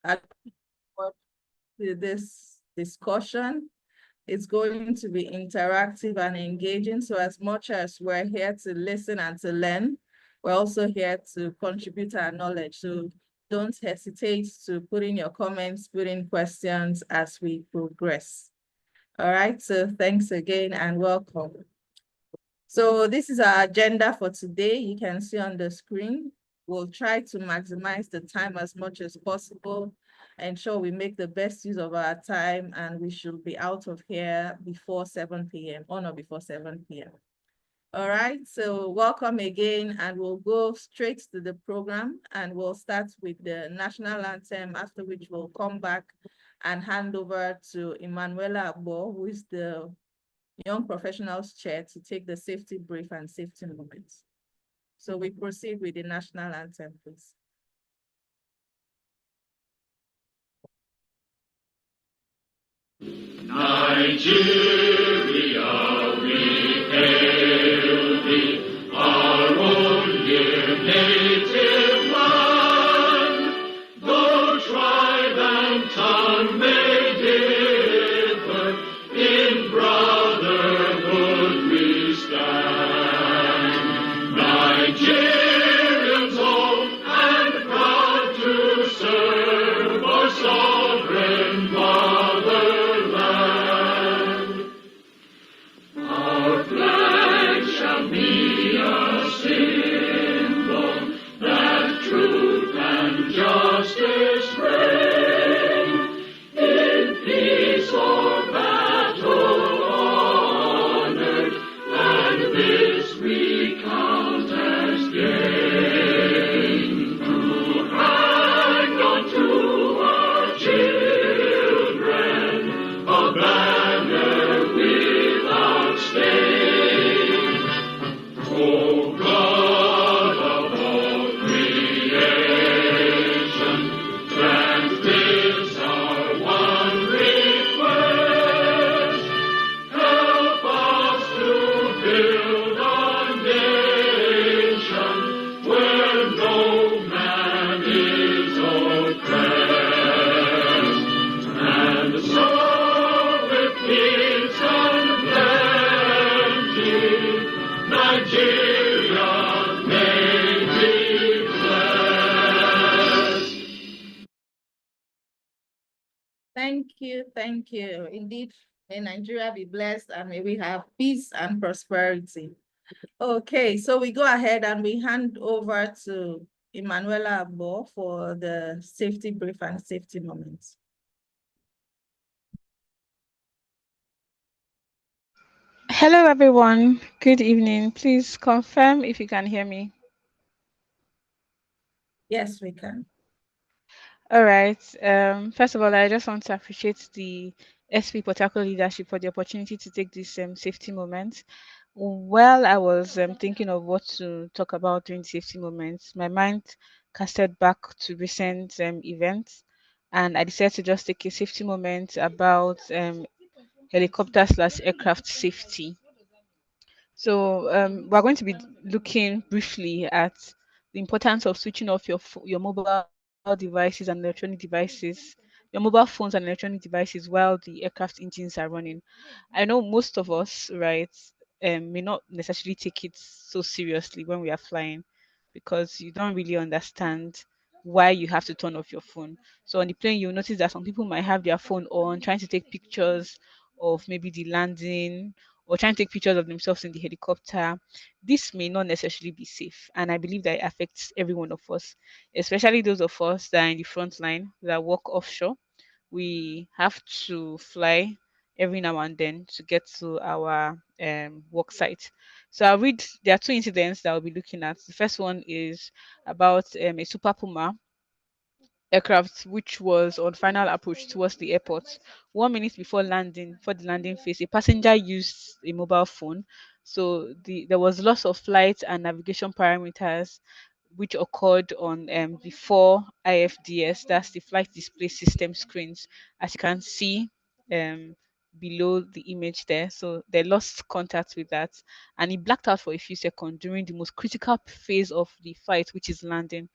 I look forward to this discussion. It's going to be interactive and engaging. So as much as we're here to listen and to learn, we're also here to contribute our knowledge. So don't hesitate to put in your comments, put in questions as we progress. All right, so thanks again and welcome. So this is our agenda for today. You can see on the screen. We'll try to maximize the time as much as possible, ensure we make the best use of our time, and we should be out of here before 7 p.m. or not before 7 p.m. All right, so welcome again, and we'll go straight to the program, and we'll start with the national anthem, after which we'll come back and hand over to Emanuela Abo, who is the Young Professionals Chair, to take the safety brief and safety moments. So we proceed with the national anthem, please. Nigeria, we hail thee, our own dear native land. Though tribe and tongue may differ, in brotherhood we stand. Nigerians old and proud to serve our sovereign motherland. Our flag shall be a symbol that truth and justice reign. In peace or battle honored, and this we count as gain. To hang on to our children a banner without stain. Oh God of all creation, grant this our one request. Help us to build a nation where no man is oppressed, and so with peace and plenty, Nigeria may be blessed. Thank you. Indeed, may Nigeria be blessed and may we have peace and prosperity. Okay, so we go ahead and we hand over to Emanuela Abo for the safety brief and safety moments. Hello, everyone. Good evening. Please confirm if you can hear me. Yes, we can. All right. First of all, I just want to appreciate the SP Potako leadership for the opportunity to take this safety moment. While I was thinking of what to talk about during the safety moments, my mind casted back to recent events, and I decided to just take a safety moment about helicopter/aircraft safety. So we're going to be looking briefly at the importance of switching off your mobile devices and electronic devices, your mobile phones and electronic devices while the aircraft engines are running. I know most of us, right, may not necessarily take it so seriously when we are flying because you don't really understand why you have to turn off your phone. So on the plane, you'll notice that some people might have their phone on, trying to take pictures of maybe the landing or trying to take pictures of themselves in the helicopter. This may not necessarily be safe, and I believe that it affects every one of us, especially those of us that are in the front line that work offshore. We have to fly every now and then to get to our work site. So I'll read. There are two incidents that I'll be looking at. The first one is about a Super Puma aircraft which was on final approach towards the airport. 1 minute before landing, for the landing phase, a passenger used a mobile phone. So there was loss of flight and navigation parameters which occurred on the four IFDS, that's the flight display system screens, as you can see um, below the image there. So they lost contact with that, and it blacked out for a few seconds during the most critical phase of the flight, which is landing.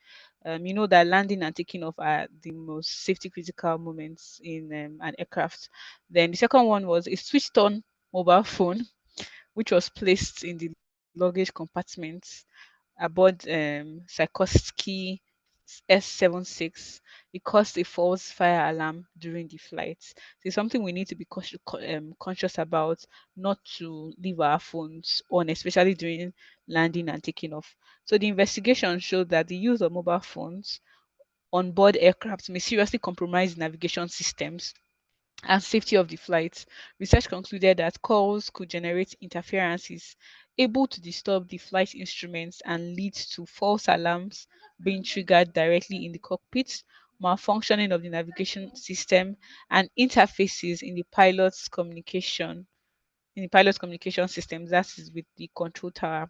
You know that landing and taking off are the most safety critical moments in an aircraft. Then the second one was a switched on mobile phone, which was placed in the luggage compartment aboard Sikorsky S-76. It caused a false fire alarm during the flight. So it's something we need to be conscious about, not to leave our phones on, especially during landing and taking off. So the investigation showed that the use of mobile phones on board aircraft may seriously compromise navigation systems and safety of the flight. Research concluded that calls could generate interferences able to disturb the flight instruments and lead to false alarms being triggered directly in the cockpit, malfunctioning of the navigation system, and interfaces in the pilot's communication systems, that is with the control tower.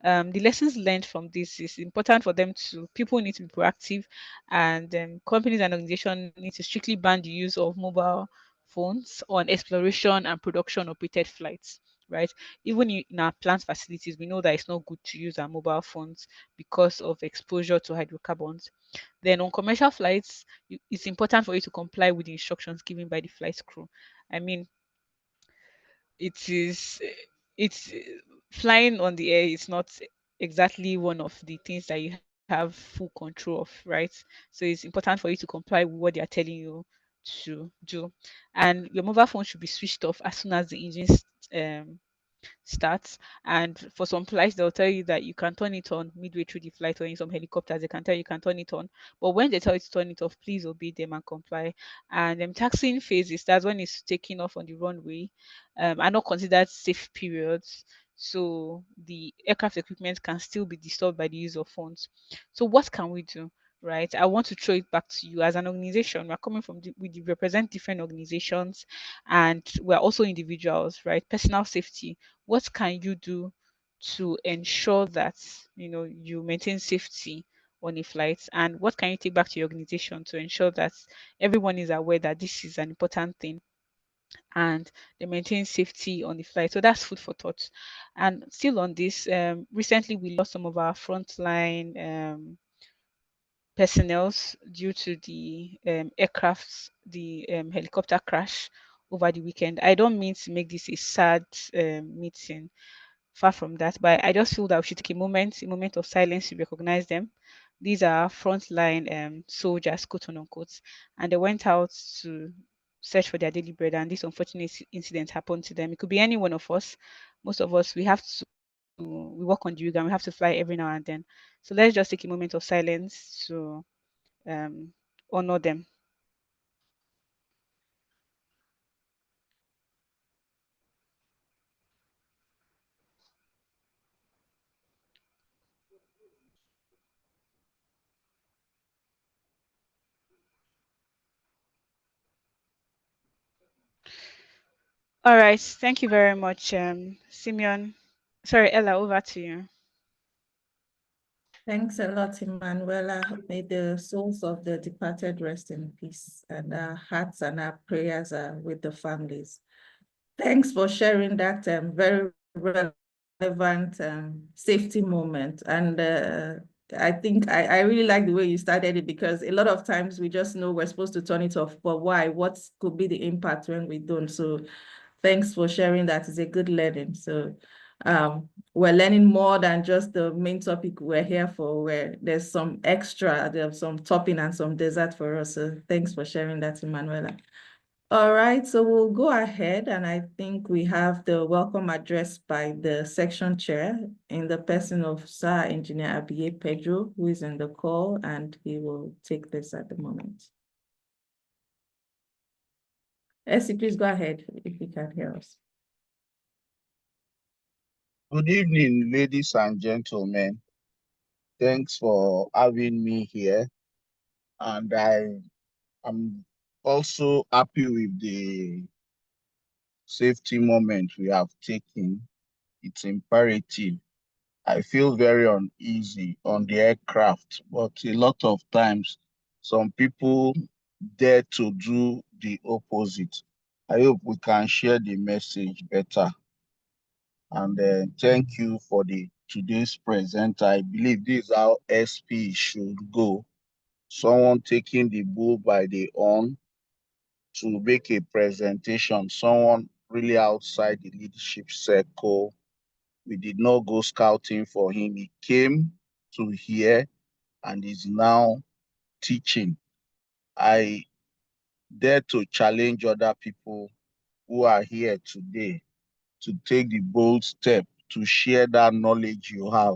The lessons learned from this is important for them to people need to be proactive, and companies and organizations need to strictly ban the use of mobile phones on exploration and production operated flights, right? Even in our plant facilities, we know that it's not good to use our mobile phones because of exposure to hydrocarbons. Then on commercial flights, it's important for you to comply with the instructions given by the flight crew. I mean, it is it's flying on the air is not exactly one of the things that you have full control of, right? So it's important for you to comply with what they are telling you to do. And your mobile phone should be switched off as soon as the engine um starts. And for some flights, they'll tell you that you can turn it on midway through the flight, or in some helicopters, they can tell you can turn it on. But when they tell you to turn it off, please obey them and comply. And taxiing phases, that's when it's taking off on the runway, are not considered safe periods. So the aircraft equipment can still be disturbed by the use of phones. So what can we do? Right, I want to throw it back to you. As an organization, we're coming from we represent different organizations, and we're also individuals, right? Personal safety, what can you do to ensure that you maintain safety on a flight, and what can you take back to your organization to ensure that everyone is aware that this is an important thing and they maintain safety on the flight? So that's food for thought. And still on this, recently we lost some of our frontline personnel due to the helicopter crash over the weekend. I don't mean to make this a sad meeting, far from that, but I just feel that we should take a moment of silence to recognize them. These are frontline soldiers, quote unquote, and they went out to search for their daily bread, and this unfortunate incident happened to them. It could be any one of us. Most of us, we work on duty and we have to fly every now and then. So let's just take a moment of silence to um, honor them. All right, thank you very much, Simeon. Sorry, Ella, over to you. Thanks a lot, Emanuela. May the souls of the departed rest in peace, and our hearts and our prayers are with the families. Thanks for sharing that very relevant safety moment. And I think I really like the way you started it, because a lot of times we just know we're supposed to turn it off, but why? What could be the impact when we don't? So thanks for sharing that. It's a good learning. So we're learning more than just the main topic we're here for, where there's some extra, there's some topping and some dessert for us. So thanks for sharing that, Emanuela. All right, so we'll go ahead, and I think we have the welcome address by the section chair in the person of Sir Engineer Abiye Pedro, who is in the call, and he will take this at the moment. Essie, please go ahead if you can hear us. Good evening, ladies and gentlemen. Thanks for having me here. And I am also happy with the safety moment we have taken. It's imperative. I feel very uneasy on the aircraft, but a lot of times some people dare to do the opposite. I hope we can share the message better. And thank you for today's present. I believe this is how SP should go. someone taking the bull by the horn to make a presentation, someone really outside the leadership circle. We did not go scouting for him. He came to here and is now teaching. I dare to challenge other people who are here today to take the bold step to share that knowledge you have.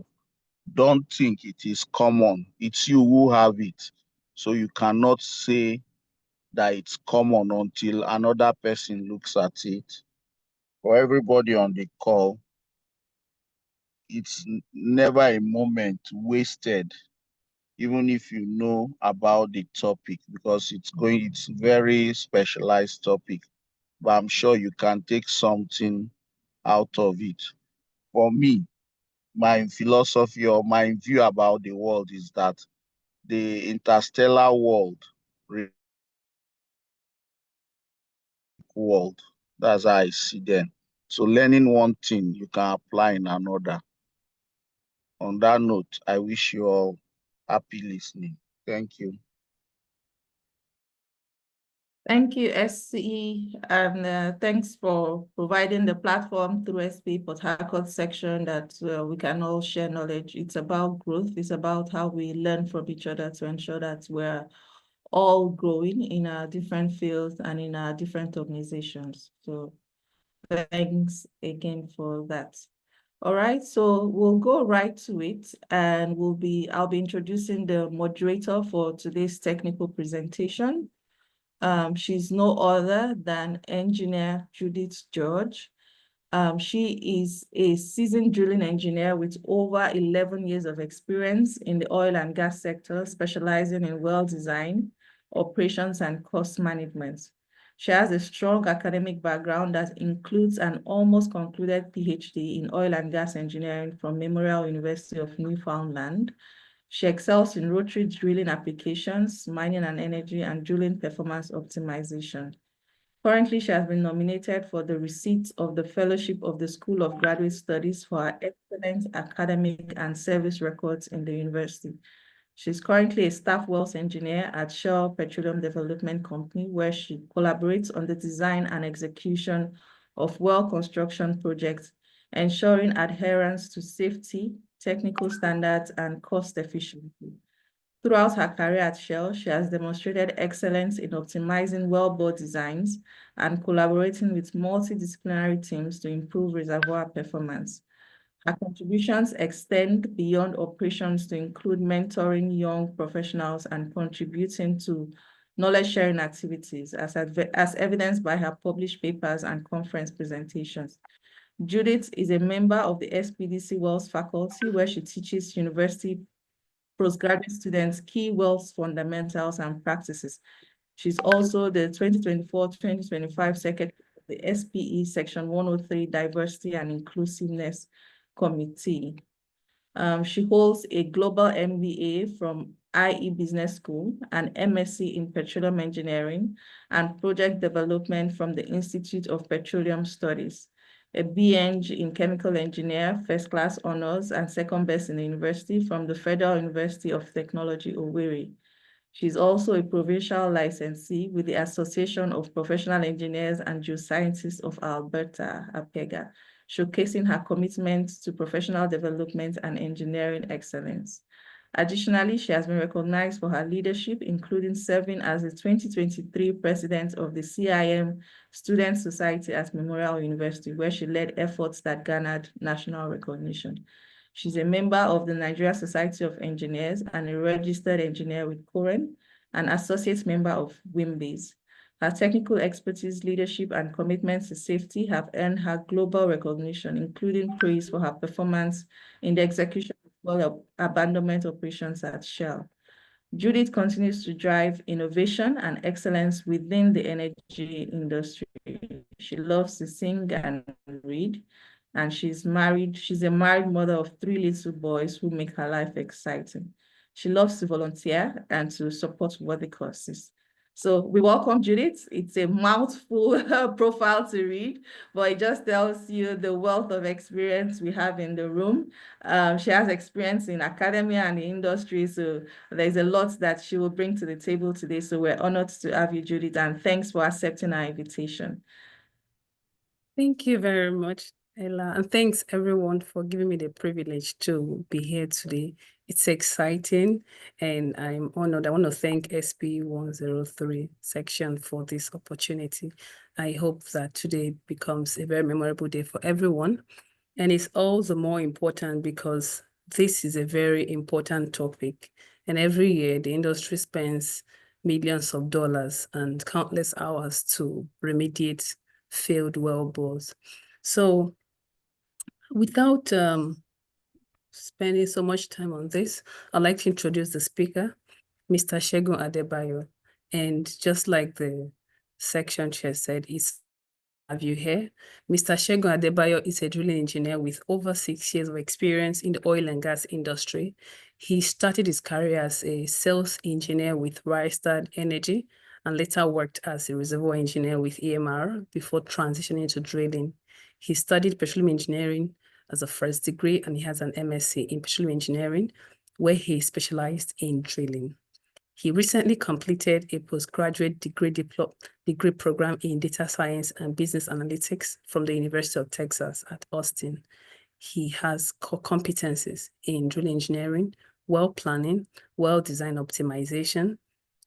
Don't think it is common. It's you who have it. So you cannot say that it's common until another person looks at it. For everybody on the call, it's never a moment wasted, even if you know about the topic, because it's very specialized topic, but I'm sure you can take something out of it. For me, my philosophy or my view about the world is that the interstellar world, that's how I see them. So learning one thing, you can apply in another. On that note, I wish you all happy listening. Thank you. Thank you, SC, and thanks for providing the platform through SP Port Harcourt section that we can all share knowledge. It's about growth. It's about how we learn from each other to ensure that we're all growing in our different fields and in our different organizations. So thanks again for that. All right, so we'll go right to it, and I'll be introducing the moderator for today's technical presentation. She's no other than Engineer Judith George. She is a seasoned drilling engineer with over 11 years of experience in the oil and gas sector, specializing in well design, operations, and cost management. She has a strong academic background that includes an almost concluded PhD in oil and gas engineering from Memorial University of Newfoundland. She excels in rotary drilling applications, mining and energy, and drilling performance optimization. Currently, she has been nominated for the receipt of the Fellowship of the School of Graduate Studies for her excellent academic and service records in the university. She's currently a staff wells engineer at Shell Petroleum Development Company, where she collaborates on the design and execution of well construction projects, ensuring adherence to safety, technical standards, and cost efficiency. Throughout her career at Shell, she has demonstrated excellence in optimizing wellbore designs and collaborating with multidisciplinary teams to improve reservoir performance. Her contributions extend beyond operations to include mentoring young professionals and contributing to knowledge-sharing activities as evidenced by her published papers and conference presentations. Judith is a member of the SPDC Wells faculty, where she teaches university postgraduate students key wells fundamentals and practices. She's also the 2024-2025 Secretary of the SPE Section 103 Diversity and Inclusiveness Committee. She holds a global MBA from IE Business School, an MSc in Petroleum Engineering and Project Development from the Institute of Petroleum Studies, a BEng in Chemical Engineer, first class honors and second best in the university from the Federal University of Technology, Owerri. She's also a provincial licensee with the Association of Professional Engineers and Geoscientists of Alberta, APEGA, showcasing her commitment to professional development and engineering excellence. Additionally, she has been recognized for her leadership, including serving as the 2023 president of the CIM Student Society at Memorial University, where she led efforts that garnered national recognition. She's a member of the Nigeria Society of Engineers and a registered engineer with Coren, an associate member of WIMBIS. Her technical expertise, leadership, and commitment to safety have earned her global recognition, including praise for her performance in the execution of well abandonment operations at Shell. Judith continues to drive innovation and excellence within the energy industry. She loves to sing and read, and she's a married mother of 3 little boys who make her life exciting. She loves to volunteer and to support worthy causes. So we welcome Judith. It's a mouthful profile to read, but it just tells you the wealth of experience we have in the room. She has experience in academia and the industry, so there's a lot that she will bring to the table today. So we're honored to have you, Judith, and thanks for accepting our invitation. Thank you very much, Ella, and thanks everyone for giving me the privilege to be here today. It's exciting and I'm honored. I want to thank SB 103 section for this opportunity. I hope that today becomes a very memorable day for everyone. And it's all the more important because this is a very important topic. And every year the industry spends millions of dollars and countless hours to remediate failed well bores. So without spending so much time on this, I'd like to introduce the speaker, Mr. Segun Adebayo. And just like the section chair said, it's have you here. Mr. Segun Adebayo is a drilling engineer with over 6 years of experience in the oil and gas industry. He started his career as a sales engineer with Rystad Energy and later worked as a reservoir engineer with EMR before transitioning to drilling. He studied petroleum engineering as a first degree and he has an MSc in petroleum engineering where he specialized in drilling. He recently completed a postgraduate degree program in data science and business analytics from the University of Texas at Austin. He has core competencies in drilling engineering, well planning, well design optimization,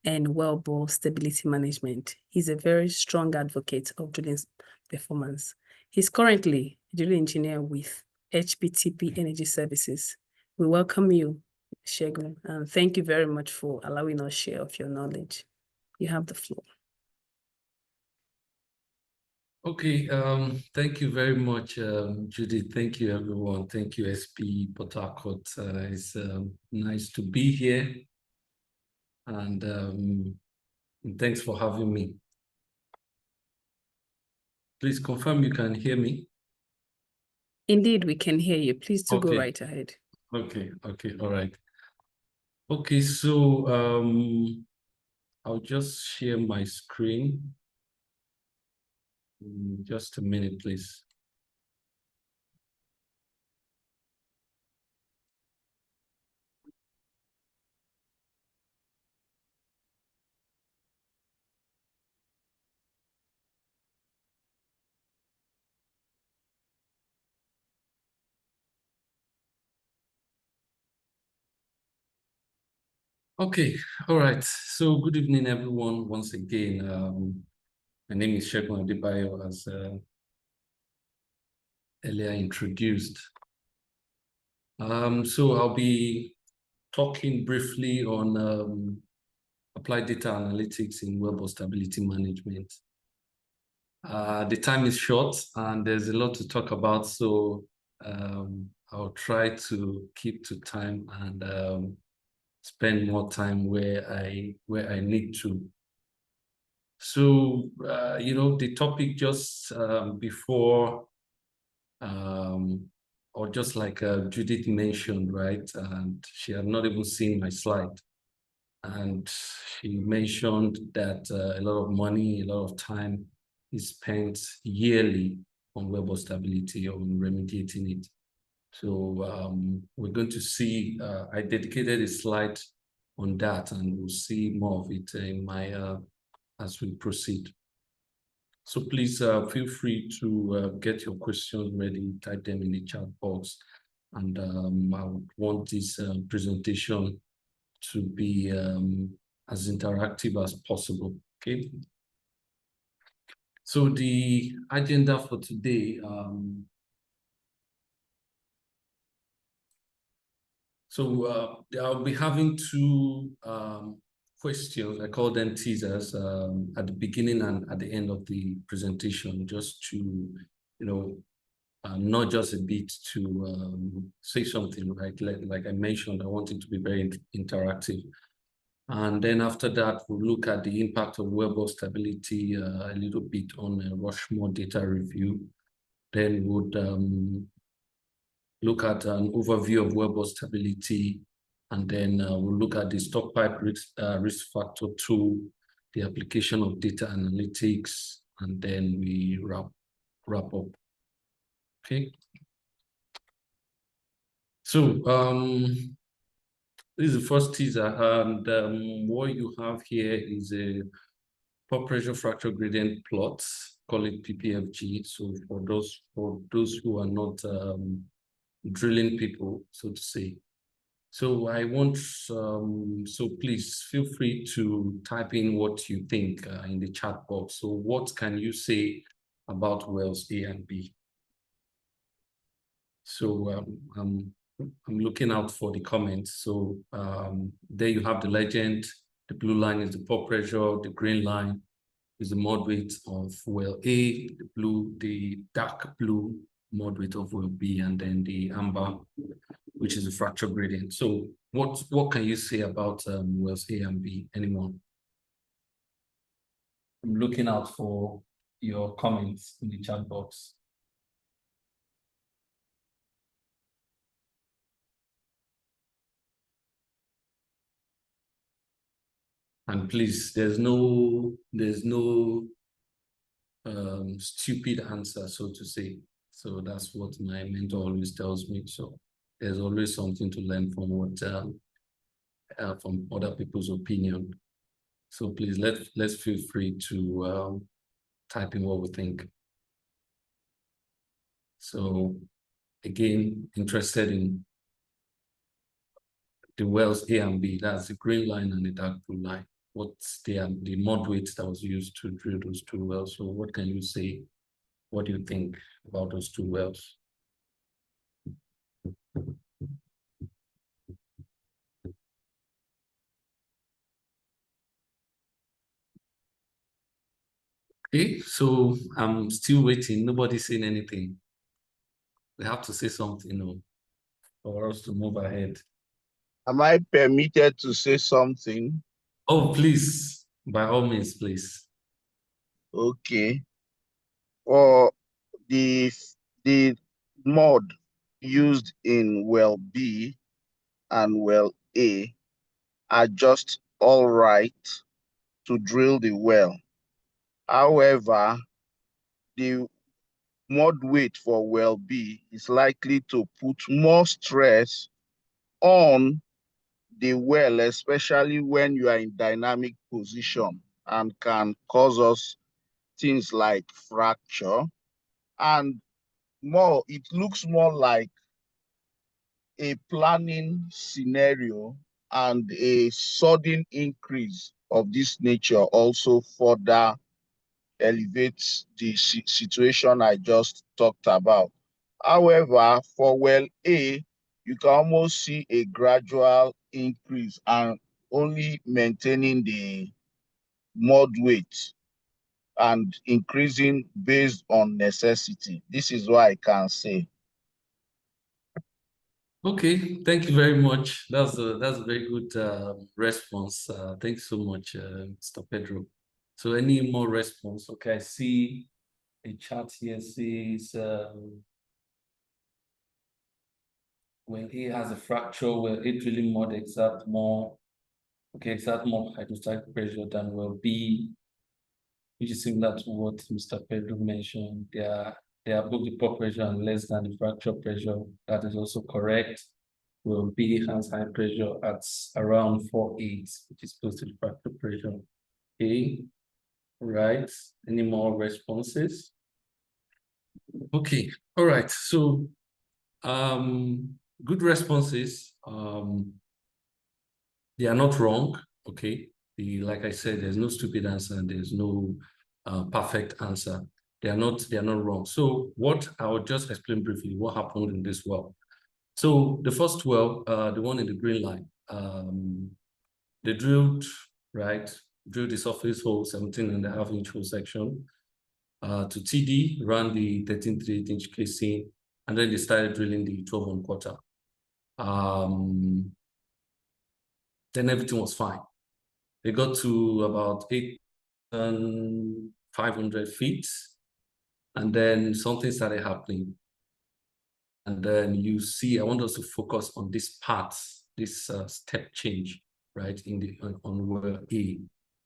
and well bore stability management. He's a very strong advocate of drilling performance. He's currently a drilling engineer with HBTP Energy Services. We welcome you, Segun, and thank you very much for allowing us share of your knowledge. You have the floor. Okay, thank you very much, Judith. Thank you, everyone. Thank you, SB Port Harcourt. It's nice to be here, and thanks for having me. Please confirm you can hear me. Indeed, we can hear you. Please do go Okay. right ahead. Okay, all right. Okay, so I'll just share my screen. Just a minute, please. Okay, all right. So good evening, everyone. Once again, my name is Segun Adebayo, as earlier introduced. So I'll be talking briefly on applied data analytics in wellbore stability management. The time is short and there's a lot to talk about, so I'll try to keep to time and spend more time where I need to. So you know, the topic just before or just like Judith mentioned, right? And she had not even seen my slide. And she mentioned that a lot of money, a lot of time is spent yearly on wellbore stability or on remediating it. So we're going to see, I dedicated a slide on that, and we'll see more of it in my as we proceed. So please feel free to get your questions ready, type them in the chat box, and I would want this presentation to be as interactive as possible, okay? So the agenda for today, I'll be having two questions. I call them teasers at the beginning and at the end of the presentation, just to, you know, not just a bit to say something, right? Like I mentioned, I want it to be very interactive. And then after that, we'll look at the impact of wellbore stability a little bit on a Rushmore data review. Then we'll look at an overview of wellbore stability, and then we'll look at the stockpipe risk factor tool the application of data analytics, and then we wrap up. Okay. So this is the first teaser, and what you have here is a pore pressure fracture gradient plot, call it PPFG. So for those who are not drilling people, so to say. So I want, so please feel free to type in what you think in the chat box. So what can you say about wells A and B? So I'm looking out for the comments. So there you have the legend. The blue line is the pore pressure. The green line is the mud weight of well A. The dark blue mud weight of well B, and then the amber, which is the fracture gradient. So what can you say about wells A and B? Anyone? I'm looking out for your comments in the chat box. And please, there's no stupid answer, so to say. So that's what my mentor always tells me. So there's always something to learn from what from other people's opinion. So please let's feel free to type in what we think. So again, interested in the wells A and B. That's the green line and the dark blue line. What's the mud weight that was used to drill those two wells? So what can you say? What do you think about those two wells? Okay, so I'm still waiting. Nobody's saying anything. We have to say something, you know, for us to move ahead. Am I permitted to say something? Oh, please, by all means, please. Okay. Or the mud used in well B and well A are just all right to drill the well. However, the mud weight for well B is likely to put more stress on the well, especially when you are in dynamic position, and can cause us things like fracture. And it looks more like a planning scenario, and a sudden increase of this nature also further elevates the situation I just talked about. However, for well A, you can almost see a gradual increase and only maintaining the mud weight and increasing based on necessity. This is what I can say. Okay, thank you very much. That's a very good response. Thanks so much, Mr. Pedro. So any more response? Okay, I see a chat here says when he has a fracture, will it really more exert more hydrostatic pressure than will be, which is similar to what Mr. Pedro mentioned. They are both the pore pressure and less than the fracture pressure. That is also correct. Will B has high pressure at around 4.8, which is close to the fracture pressure. Okay, right. Any more responses? Okay, all right. So good responses. They are not wrong. Okay. Like I said, there's no stupid answer and there's no perfect answer. They are not wrong. So what I will just explain briefly what happened in this well. So the first well, the one in the green line, they drilled the surface hole, 17.5-inch hole section to TD, ran the 13.3-inch casing, and then they started drilling the 12.25. Then everything was fine. They got to about 8,500 feet, and then something started happening. And then you see, I want us to focus on this part, this step change, right, on well A.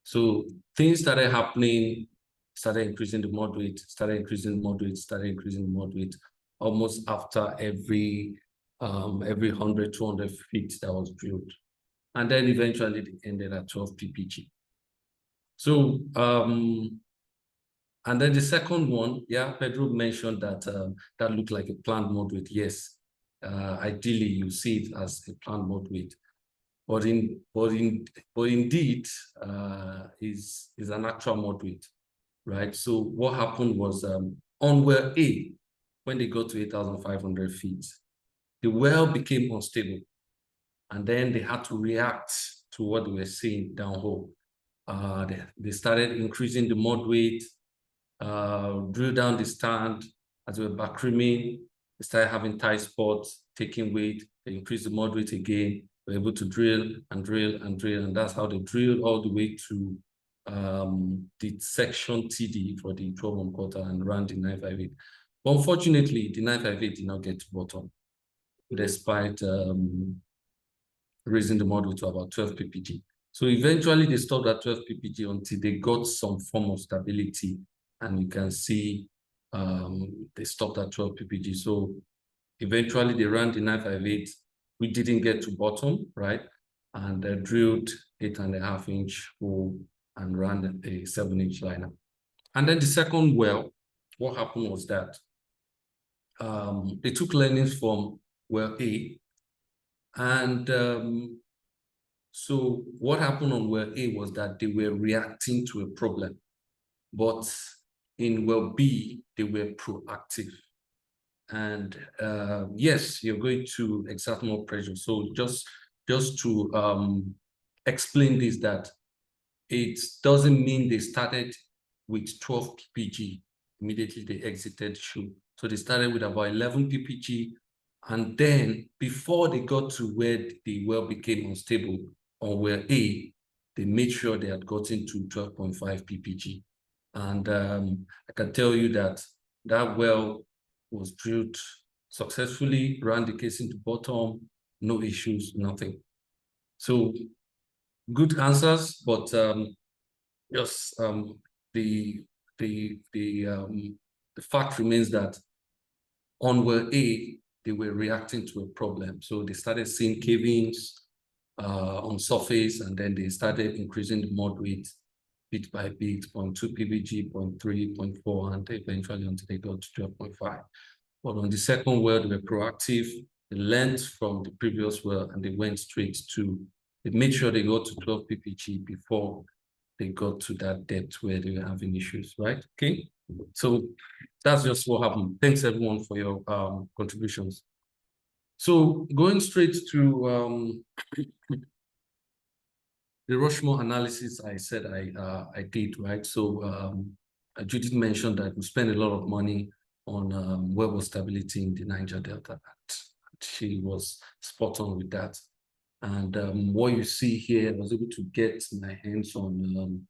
So things started happening, started increasing the moderate, started increasing the moderate, started increasing the moderate, almost after every 100, 200 feet that was drilled. And then eventually it ended at 12 ppg. So, and then the second one, yeah, Pedro mentioned that that looked like a planned moderate. Yes, ideally you see it as a planned moderate, but indeed is an actual moderate, right? So what happened was on well A, when they got to 8,500 feet, the well became unstable, and then they had to react to what they were seeing downhole. They started increasing the moderate, drill down the stand as we were backrimming. They started having tight spots, taking weight. They increased the moderate again. They were able to drill and drill and drill, and that's how they drilled all the way to the section TD for the 12 quarter and ran the 958. But unfortunately, the 958 did not get to bottom, despite raising the model to about 12 ppg. So eventually they stopped at 12 ppg until they got some form of stability, and you can see they stopped at 12 ppg. So eventually they ran the 958. We didn't get to bottom, right? And they drilled 8.5-inch hole and ran a 7-inch liner. And then the second well, what happened was that they took learnings from well A. And so what happened on well A was that they were reacting to a problem, but in well B, they were proactive. And yes, you're going to exert more pressure. So just to explain this, that it doesn't mean they started with 12 ppg. Immediately they exited shoe. So they started with about 11 ppg. And then before they got to where the well became unstable on well A, they made sure they had gotten to 12.5 ppg. And I can tell you that that well was drilled successfully, ran the casing to bottom, no issues, nothing. So good answers, but just the fact remains that on well A, they were reacting to a problem. So they started seeing cave-ins on surface, and then they started increasing the moderate bit by bit, 0.2 ppg, 0.3, 0.4, and eventually until they got to 12.5. But on the second well, they were proactive. They learned from the previous well, and they went straight to, they made sure they got to 12 ppg before they got to that depth where they were having issues, right? Okay, so that's just what happened. Thanks everyone for your contributions. So going straight to the Rushmore analysis, I said I did, right? So Judith mentioned that we spend a lot of money on well stability in the Niger Delta. She was spot on with that. And what you see here, I was able to get my hands on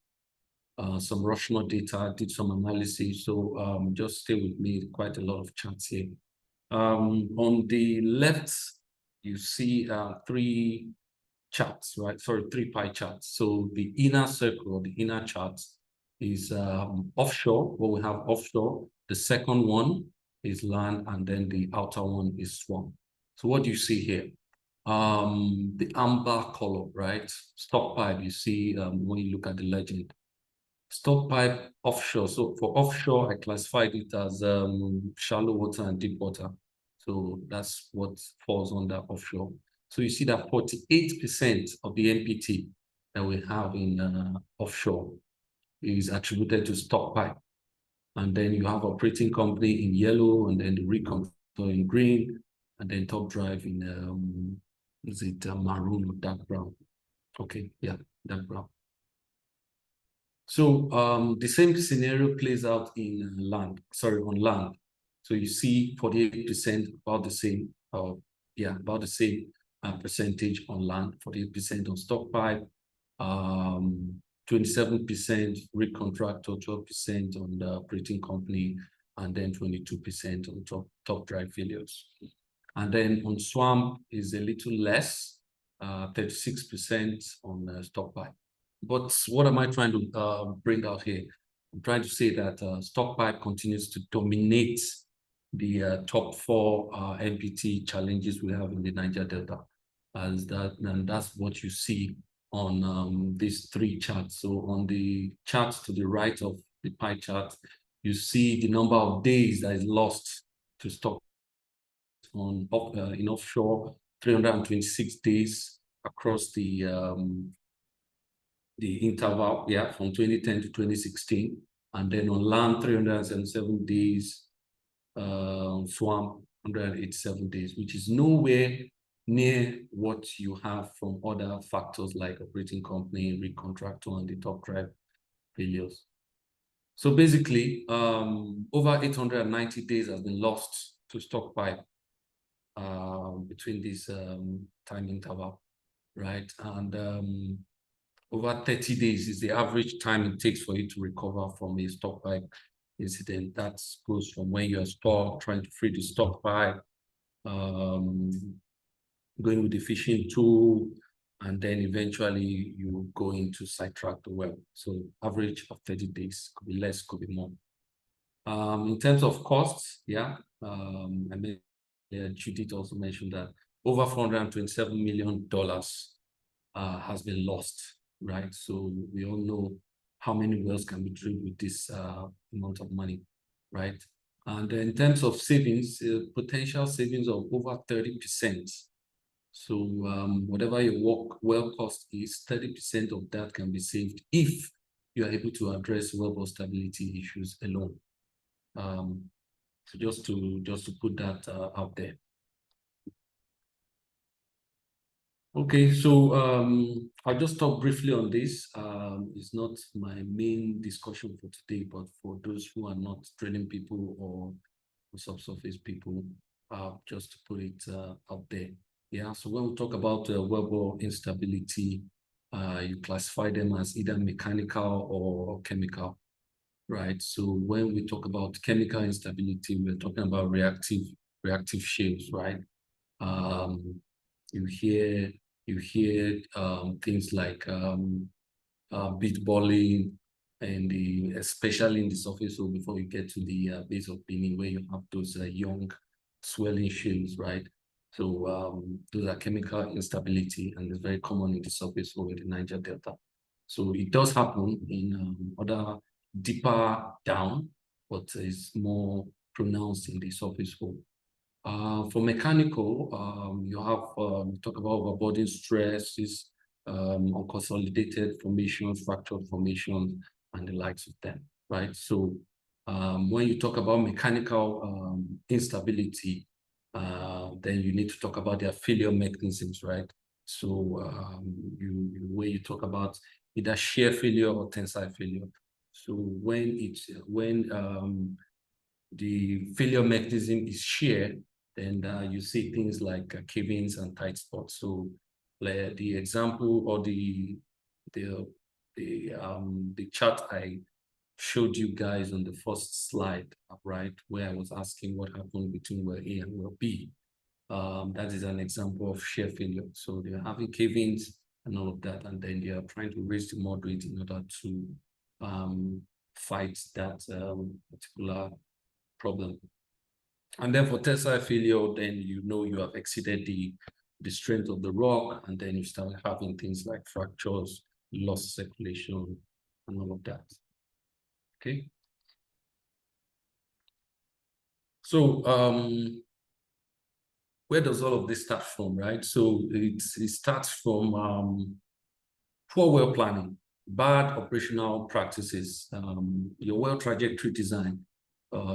some Rushmore data, did some analysis. So just stay with me, quite a lot of charts here. On the left, you see 3 charts, right? Sorry, 3 pie charts. So the inner circle, the inner chart is offshore, what we have offshore. The second one is land, and then the outer one is swamp. So what do you see here? The amber color, right? Stock pipe, you see when you look at the legend. Stock pipe offshore. So for offshore, I classified it as shallow water and deep water. So that's what falls under offshore. So you see that 48% of the NPT that we have in offshore is attributed to stock pipe. And then you have operating company in yellow, and then the rig contractor in green, and then top drive in, is it maroon or dark brown? Okay, yeah, dark brown. So the same scenario plays out in on land. So you see 48%, about the same, about the same percentage on land, 48% on stock pipe, 27% rig contractor, 12% on the operating company, and then 22% on top drive failures. And then on swamp is a little less, 36% on stock pipe. But what am I trying to bring out here? I'm trying to say that stock pipe continues to dominate the top 4 NPT challenges we have in the Niger Delta, and that's what you see on these 3 charts. So on the chart to the right of the pie chart, you see the number of days that is lost to stock in offshore, 326 days across the interval, from 2010 to 2016, and then on land 377 days, swamp 187 days, which is nowhere near what you have from other factors like operating company, rig contractor, and the top drive failures. So basically, over 890 days has been lost to stock pipe between this time interval, right? And over 30 days is the average time it takes for you to recover from a stock pipe incident. That goes from when you are stuck, trying to free the stock pipe, going with the fishing tool, and then eventually you go into sidetrack the well. So average of 30 days, could be less, could be more. In terms of costs, I mean, Judith also mentioned that over $427 million has been lost, right? So we all know how many wells can be drilled with this amount of money, right? And in terms of savings, potential savings of over 30%. So whatever your well cost is, 30% of that can be saved if you are able to address wellbore stability issues alone. So just to put that out there. Okay, so I'll just talk briefly on this. It's not my main discussion for today, but for those who are not drilling people or subsurface people, just to put it out there. Yeah, so when we talk about wellbore instability, you classify them as either mechanical or chemical, right? So when we talk about chemical instability, we're talking about reactive shales, right? You hear things like beach balling, and especially in the surface hole before you get to the base of Benin, where you have those young swelling shales, right? So those are chemical instability, and it's very common in the surface hole in the Niger Delta. So it does happen in other deeper down, but it's more pronounced in the surface hole. For mechanical, you have talk about overburden stresses, unconsolidated formations, fractured formations, and the likes of them, right? So when you talk about mechanical instability, then you need to talk about their failure mechanisms, right? So when you talk about either shear failure or tensile failure. So when the failure mechanism is shear, then you see things like cave-ins and tight spots. So the example or the chart I showed you guys on the first slide, right, where I was asking what happened between well A and well B. That is an example of shear failure. So they're having cave-ins and all of that, and then they are trying to raise the moderate in order to fight that particular problem. And then for tensile failure, then you have exceeded the strength of the rock, and then you start having things like fractures, loss of circulation, and all of that. Okay. So where does all of this start from, right? So it starts from poor well planning, bad operational practices, your well trajectory design,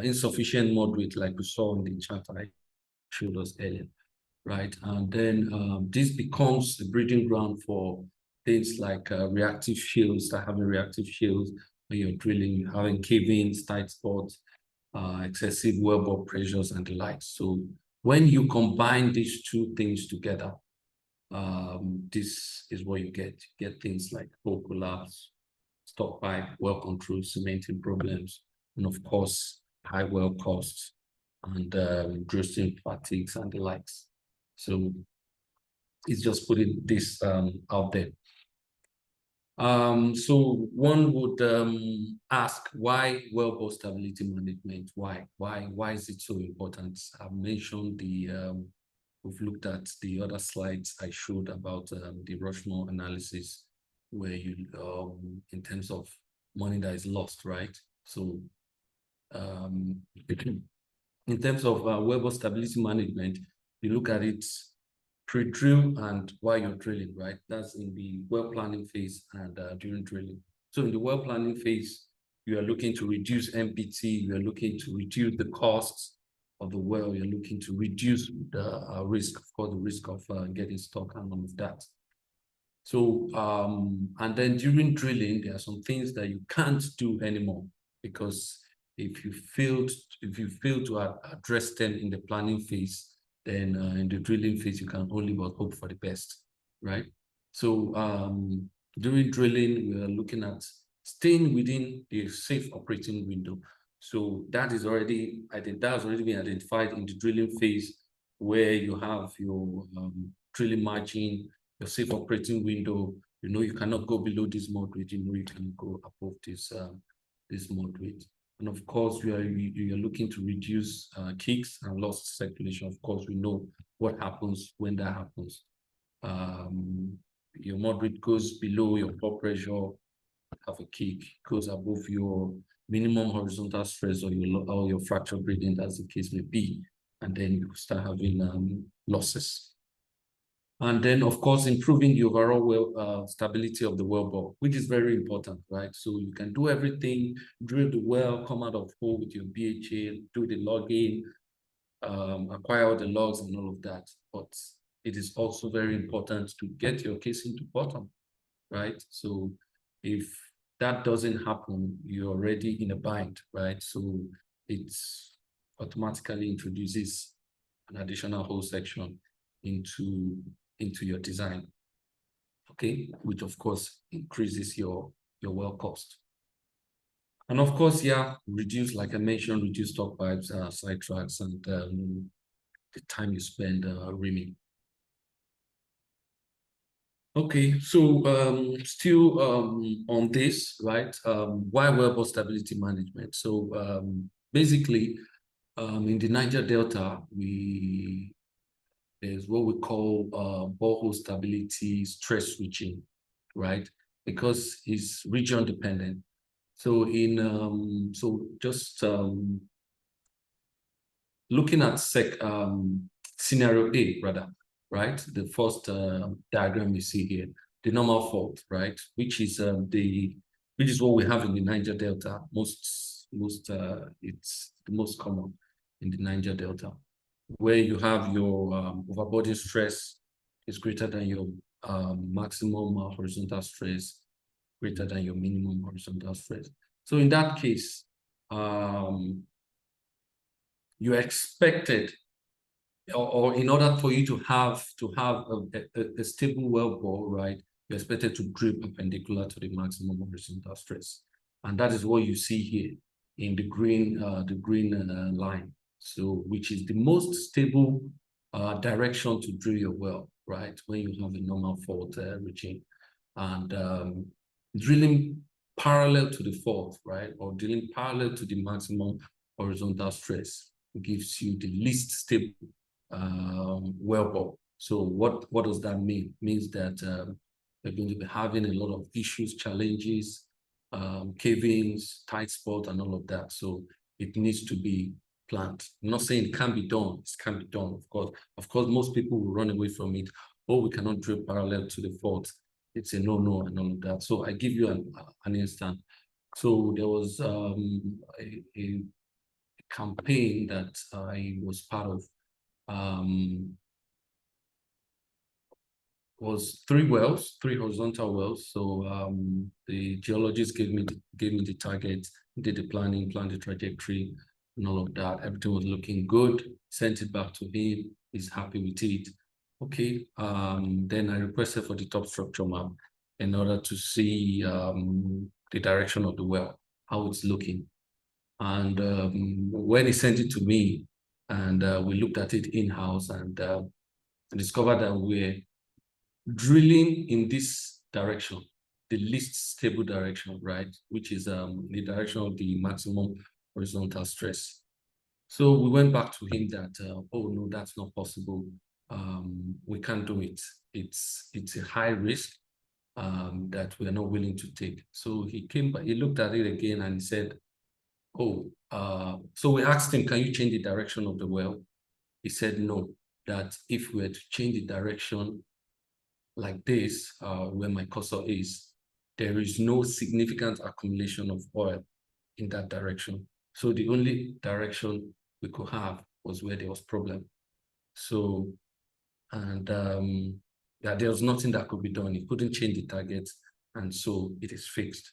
insufficient moderate, like we saw in the chart I showed us earlier, right? And then this becomes the breeding ground for things like reactive shales, having reactive shales when you're drilling, having cave-ins, tight spots, excessive wellbore pressures, and the like. So when you combine these two things together, this is what you get. You get things like pole collapse, stock pipe, well control, cementing problems, and of course, high well costs and dressing fatigues and the likes. So it's just putting this out there. So one would ask, why wellbore stability management? Why is it so important? I've mentioned we've looked at the other slides I showed about the Rushmore analysis, where you in terms of money that is lost, right? So in terms of wellbore stability management, you look at it pre-drill and while you're drilling, right? That's in the well planning phase and during drilling. So in the well planning phase, you are looking to reduce NPT, you are looking to reduce the costs of the well, you're looking to reduce the risk, of course, the risk of getting stuck and all of that. So, and then during drilling, there are some things that you can't do anymore, because if you fail to address them in the planning phase, then in the drilling phase, you can only but hope for the best, right? So during drilling, we are looking at staying within a safe operating window. So that is already, I think that has already been identified in the drilling phase, where you have your drilling margin, your safe operating window. You know you cannot go below this moderate. You know you can go above this moderate. And of course, you are looking to reduce kicks and lost circulation. Of course, we know what happens when that happens. Your moderate goes below your pore pressure, have a kick, goes above your minimum horizontal stress or your fracture gradient, as the case may be, and then you start having losses. And then, of course, improving the overall stability of the wellbore, which is very important, right? So you can do everything, drill the well, come out of hole with your BHA, do the logging, acquire all the logs and all of that. But it is also very important to get your casing to bottom, right? So if that doesn't happen, you're already in a bind, right? So it automatically introduces an additional hole section into your design, okay, which of course increases your well cost. And of course, yeah, reduce, like I mentioned, reduce stock pipes, side tracks, and the time you spend reaming. Okay, so still on this, right? Why wellbore stability management? So basically, in the Niger Delta, there's what we call borehole stability stress switching, right? Because it's region dependent. So just looking at scenario A, rather, right? The first diagram you see here, the normal fault, right? Which is what we have in the Niger Delta. It's the most common in the Niger Delta, where you have your overbody stress is greater than your maximum horizontal stress, greater than your minimum horizontal stress. So in that case, you expected, or in order for you to have a stable wellbore, right, you're expected to drill perpendicular to the maximum horizontal stress. And that is what you see here in the green line. So, which is the most stable direction to drill your well, right? When you have a normal fault regime, and drilling parallel to the fault, right, or drilling parallel to the maximum horizontal stress gives you the least stable wellbore. So, what does that mean? It means that you're going to be having a lot of issues, challenges, cave-ins, tight spot, and all of that. So, it needs to be planned. I'm not saying it can be done. It can be done, of course. Of course, most people will run away from it. Oh, we cannot drill parallel to the fault. It's a no-no and all of that. So I give you an instance. So there was a campaign that I was part of. Was 3 wells, 3 horizontal wells. So the geologist gave me the target, did the planning, planned the trajectory, and all of that. Everything was looking good. Sent it back to him. He's happy with it. Okay. Then I requested for the top structure map in order to see the direction of the well, how it's looking. And when he sent it to me, and we looked at it in-house, and discovered that we're drilling in this direction, the least stable direction, right? Which is the direction of the maximum horizontal stress. So we went back to him that, oh no, that's not possible. We can't do it. It's a high risk that we are not willing to take. So he came back, he looked at it again and he said, oh, so we asked him, can you change the direction of the well? He said no, that if we were to change the direction like this, where my cursor is, there is no significant accumulation of oil in that direction. So the only direction we could have was where there was problem. So, and yeah, there was nothing that could be done. He couldn't change the target, and so it is fixed.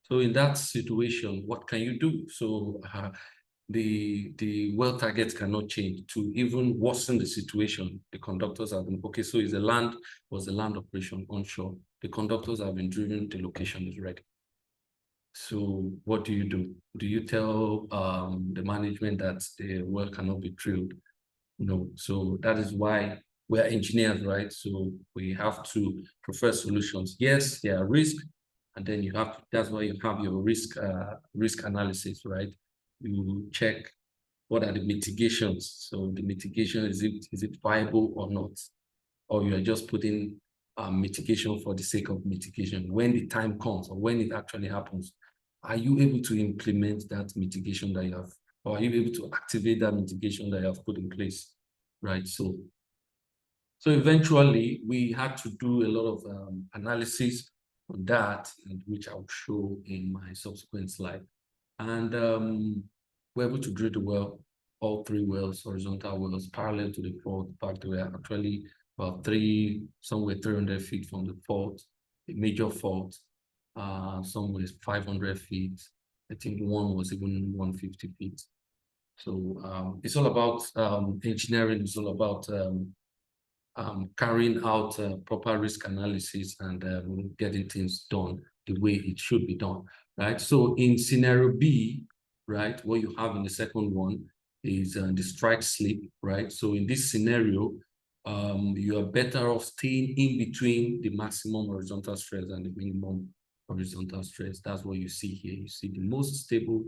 So in that situation, what can you do? So the well targets cannot change. To even worsen the situation, the conductors have been, okay, so was a land operation onshore. The conductors have been driven, the location is ready. So what do? Do you tell the management that the well cannot be drilled? No. So that is why we're engineers, right? So we have to prefer solutions. Yes, there are risks, and then you have, that's why you have your risk analysis, right? You check what are the mitigations. So the mitigation, is it viable or not? Or you are just putting mitigation for the sake of mitigation. When the time comes, or when it actually happens, are you able to implement that mitigation that you have, or are you able to activate that mitigation that you have put in place, right? So eventually we had to do a lot of analysis on that, and which I'll show in my subsequent slide. And we're able to drill the well, all 3 wells, horizontal wells, parallel to the fault. In fact, we are actually about somewhere 300 feet from the fault, the major fault. Somewhere 500 feet. I think one was even 150 feet. So it's all about engineering. It's all about carrying out proper risk analysis and getting things done the way it should be done, right? So in scenario B, right, what you have in the second one is the strike slip, right? So in this scenario, you are better off staying in between the maximum horizontal stress and the minimum horizontal stress. That's what you see here. You see the most stable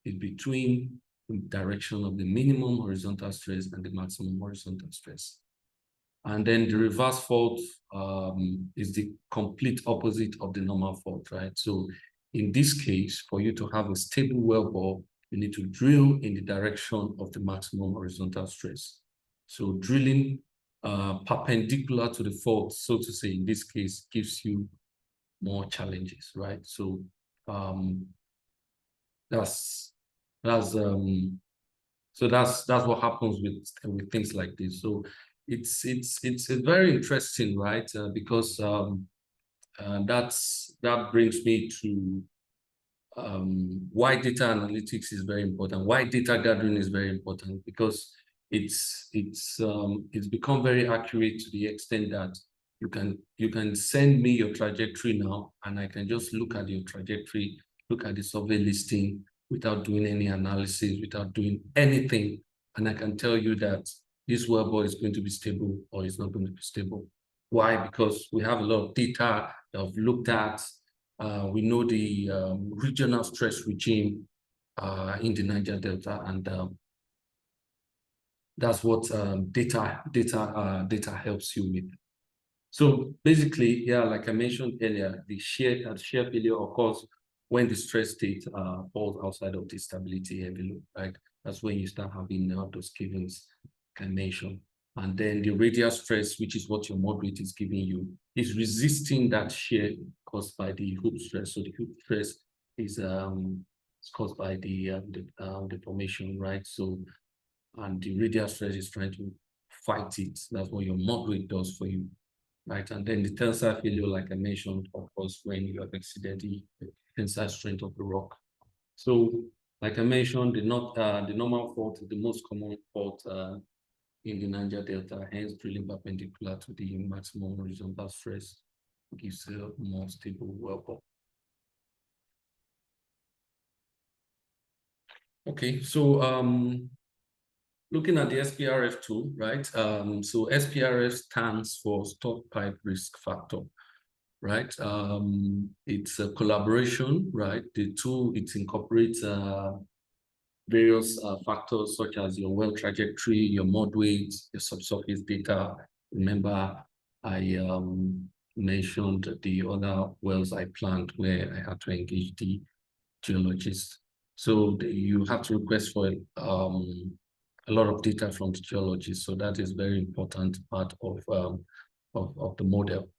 is between the direction of the minimum horizontal stress and the maximum horizontal stress. And then the reverse fault is the complete opposite of the normal fault, right? So in this case, for you to have a stable well bore, you need to drill in the direction of the maximum horizontal stress. So drilling perpendicular to the fault, so to say, in this case, gives you more challenges, right? So that's what happens with things like this. So it's very interesting, right? Because that brings me to why data analytics is very important, why data gathering is very important, because it's become very accurate to the extent that you can send me your trajectory now, and I can just look at your trajectory, look at the survey listing without doing any analysis, without doing anything, and I can tell you that this wellbore is going to be stable or it's not going to be stable. Why? Because we have a lot of data that I've looked at. We know the regional stress regime in the Niger Delta, and that's what data helps you with. So basically, yeah, like I mentioned earlier, the shear failure occurs when the stress state falls outside of the stability envelope, right? That's when you start having those cavings I mentioned. And then the radial stress, which is what your moderate is giving you, is resisting that shear caused by the hoop stress. So the hoop stress is caused by the deformation, right? So, and the radial stress is trying to fight it. That's what your moderate does for you, right? And then the tensile failure, like I mentioned, of course, when you have exceeded the tensile strength of the rock. So, like I mentioned, the normal fault is the most common fault in the Niger Delta, hence drilling perpendicular to the maximum horizontal stress gives a more stable wellbore. Okay, so looking at the SPRF tool, right? So SPRF stands for stock pipe risk factor. right? It's a collaboration, right? The tool, it incorporates various factors such as your well trajectory, your mud weight, your subsurface data. Remember, I mentioned the other wells I planned where I had to engage the geologist. So you have to request for a lot of data from the geologist. So that is very important part of the model,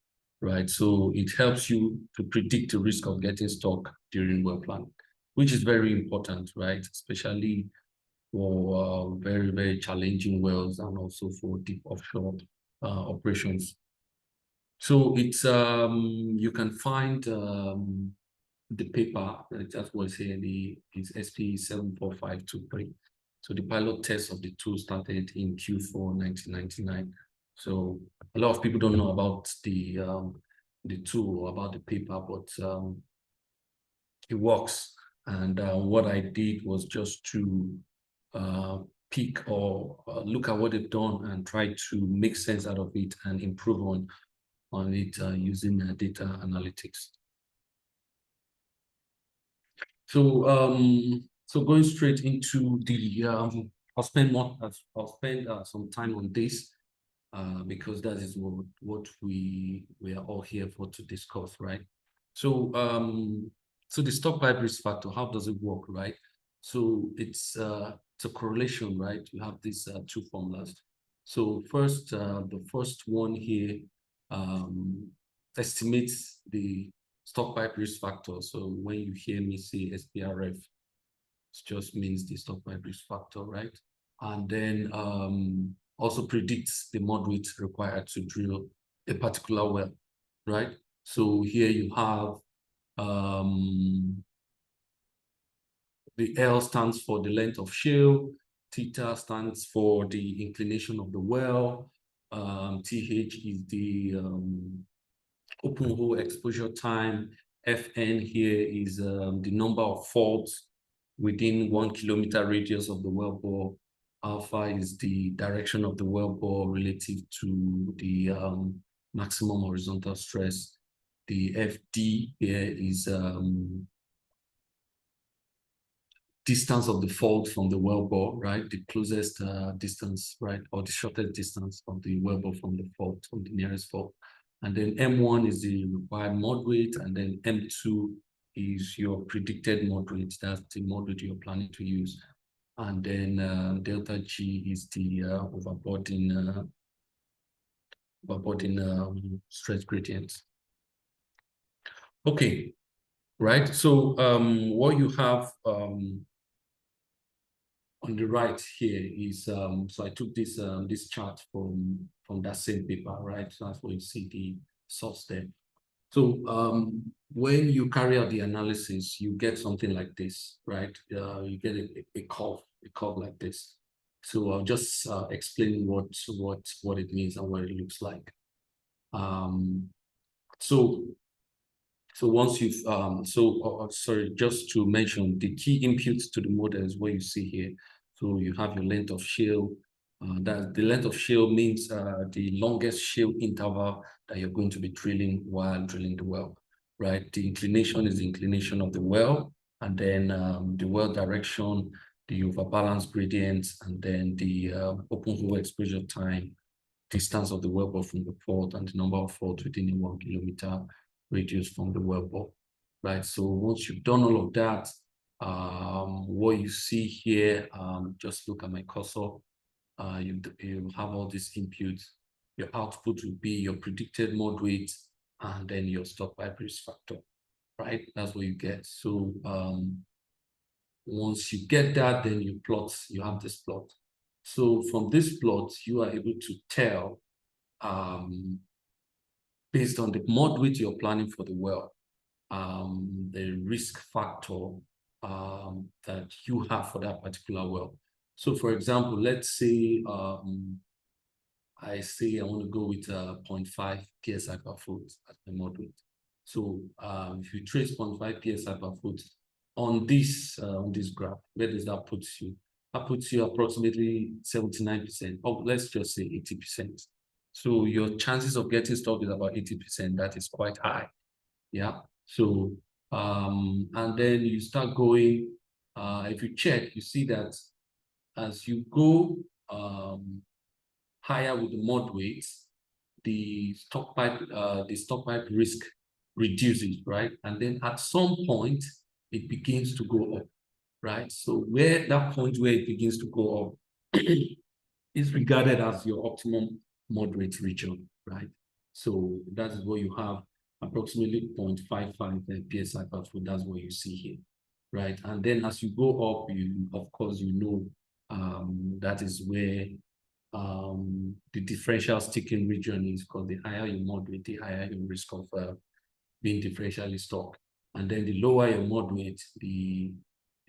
right? So it helps you to predict the risk of getting stuck during well planning, which is very important, right? Especially for very, very challenging wells and also for deep offshore operations. So it's you can find the paper that was here, it's SP 74523. So the pilot test of the tool started in Q4 1999. So a lot of people don't know about the tool, about the paper, but it works. And what I did was just to pick or look at what they've done and try to make sense out of it and improve on it using data analytics. So going straight into the I'll spend some time on this because that is what we are all here for to discuss, right? So so the stockpile risk factor, how does it work, right? So it's a correlation, right? You have these two formulas. So first, the first one here estimates the stockpile risk factor. So when you hear me say SPRF, it just means the stockpile risk factor, right? And then also predicts the mud weight required to drill a particular well, right? So here you have the L stands for the length of shale, theta stands for the inclination of the well, TH is the open hole exposure time, FN here is the number of faults within 1 kilometer radius of the wellbore. Alpha is the direction of the wellbore relative to the maximum horizontal stress. The FD here is distance of the fault from the wellbore, right? The closest distance, right? Or the shortest distance of the wellbore from the fault, from the nearest fault. And then M1 is the required mud weight, and then M2 is your predicted mud weight. That's the mud weight you're planning to use. And then delta G is the overboarding stress gradient. Okay, right? So what you have on the right here is so I took this this chart from that same paper, right? So that's where you see the source there. So when you carry out the analysis, you get something like this, right? You get a curve like this. So I'll just explain what it means and what it looks like. So once you've sorry, just to mention the key inputs to the model is what you see here. So you have your length of shale. That the length of shale means the longest shale interval that you're going to be drilling while drilling the well, right? The inclination is the inclination of the well, and then the well direction, the overbalance gradient, and then the open hole exposure time, distance of the wellbore from the fault, and the number of faults within a 1 kilometer radius from the wellbore, right? So once you've done all of that, what you see here, just look at my cursor. You have all these inputs. Your output will be your predicted mud weight and then your stockpile risk factor, right? That's what you get. So once you get that, then you have this plot. So from this plot, you are able to tell based on the mud weight you're planning for the well, the risk factor that you have for that particular well. So for example, let's say I say I want to go with 0.5 psi per foot as the mud weight. So if you trace 0.5 psi per foot on this graph, where does that put you? That puts you approximately 79%, or let's just say 80%, So your chances of getting stuck is about 80%. That is quite high. Yeah. So, and then you start going, if you check, you see that as you go higher with the mod weights, the stockpipe risk reduces, right? And then at some point, it begins to go up, right? So where that point where it begins to go up is regarded as your optimum moderate region, right? So that is what you have, approximately 0.55 PSI per foot. That's what you see here, right? And then as you go up, you of course you know that is where the differential sticking region is, because the higher your moderate, the higher your risk of being differentially stuck. And then the lower your moderate, the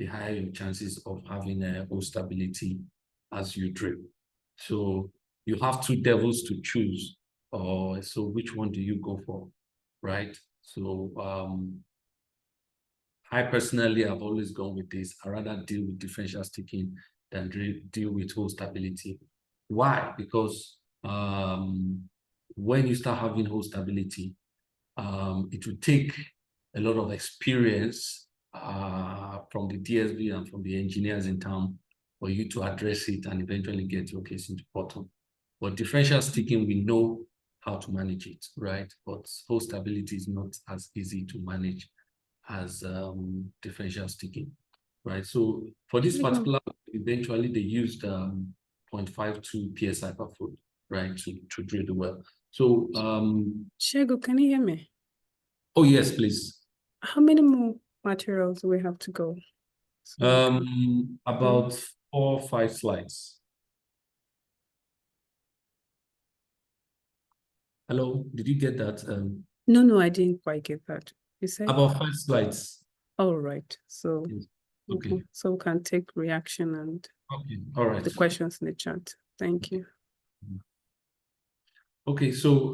higher your chances of having a hole stability as you drill. So you have two devils to choose. So which one do you go for, right? So I personally have always gone with this. I rather deal with differential sticking than deal with hole stability. Why? Because when you start having hole stability, it will take a lot of experience from the DSV and from the engineers in town for you to address it and eventually get your case into bottom. But differential sticking, we know how to manage it, right? But hole stability is not as easy to manage as differential sticking, right? So for this particular, eventually they used 0.52 PSI per foot, right, to drill the well. So Shego, can you hear me? oh yes, please. How many more materials do we have to go? About 4 or 5 slides. Hello, did you get that? No, I didn't quite get that. You said About 5 slides. all right. So Yes. Okay. So we can take reaction and Okay. All right. the questions in the chat. Thank you. Okay, so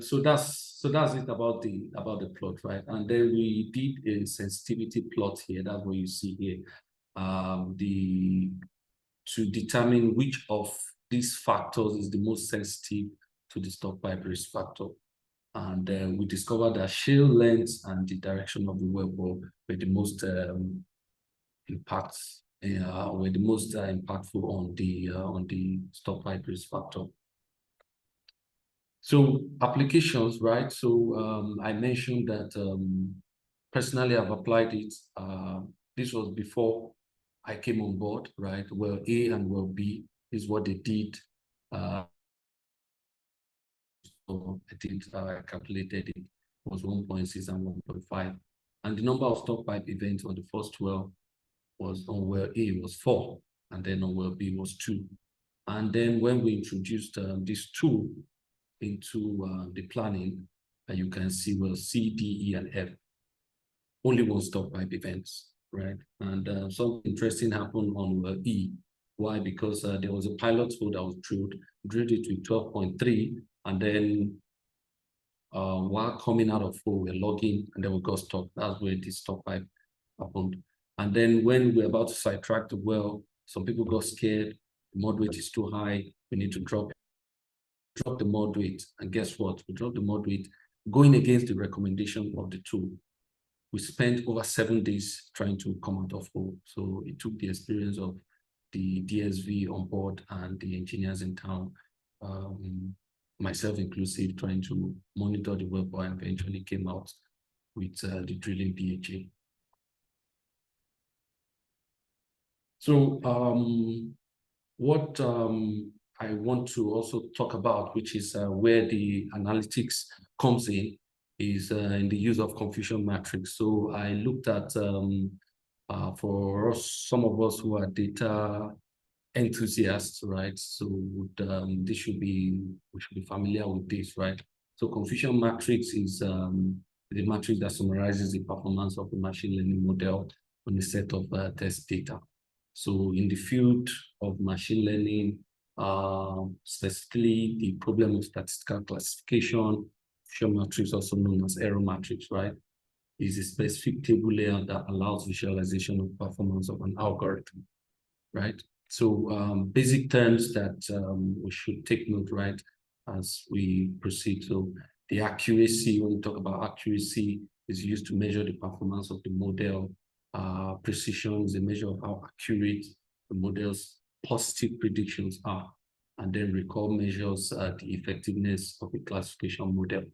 so that's it about the plot, right? And then we did a sensitivity plot here. That's what you see here. To determine which of these factors is the most sensitive to the stockpipe risk factor. And we discovered that shale length and the direction of the wellbore were the most impactful on the stockpipe risk factor. So applications, right? So I mentioned that personally I've applied it. This was before I came on board, right? Well A and well B is what they did. So I calculated it was 1.6 and 1.5. And the number of stockpipe events on the first well was on well A was 4, and then on well B was 2. And then when we introduced this tool into the planning, you can see well C, D, E, and F. Only one stockpipe events, right? And something interesting happened on well E. Why? Because there was a pilot hole that was drilled it with 12.3, and then while coming out of hole, we're logging, and then we got stuck. That's where this stockpipe happened. And then when we're about to sidetrack the well, some people got scared. The mod weight is too high. We need to drop the mod weight. And guess what? We dropped the mod weight, going against the recommendation of the tool. We spent over 7 days trying to come out of hole. So it took the experience of the DSV on board and the engineers in town, myself inclusive, trying to monitor the wellbore, and eventually came out with the drilling BHA. So what I want to also talk about, which is where the analytics comes in, is in the use of confusion matrix. So I looked at, for us, some of us who are data enthusiasts, right? So we should be familiar with this, right? So confusion matrix is the matrix that summarizes the performance of the machine learning model on a set of test data. So in the field of machine learning, specifically the problem of statistical classification, confusion matrix, also known as error matrix, right, is a specific table layout that allows visualization of performance of an algorithm, right? So basic terms that we should take note, right? as we proceed. So the accuracy, when we talk about accuracy, is used to measure the performance of the model. Precision is a measure of how accurate the model's positive predictions are. And then recall measures the effectiveness of a classification model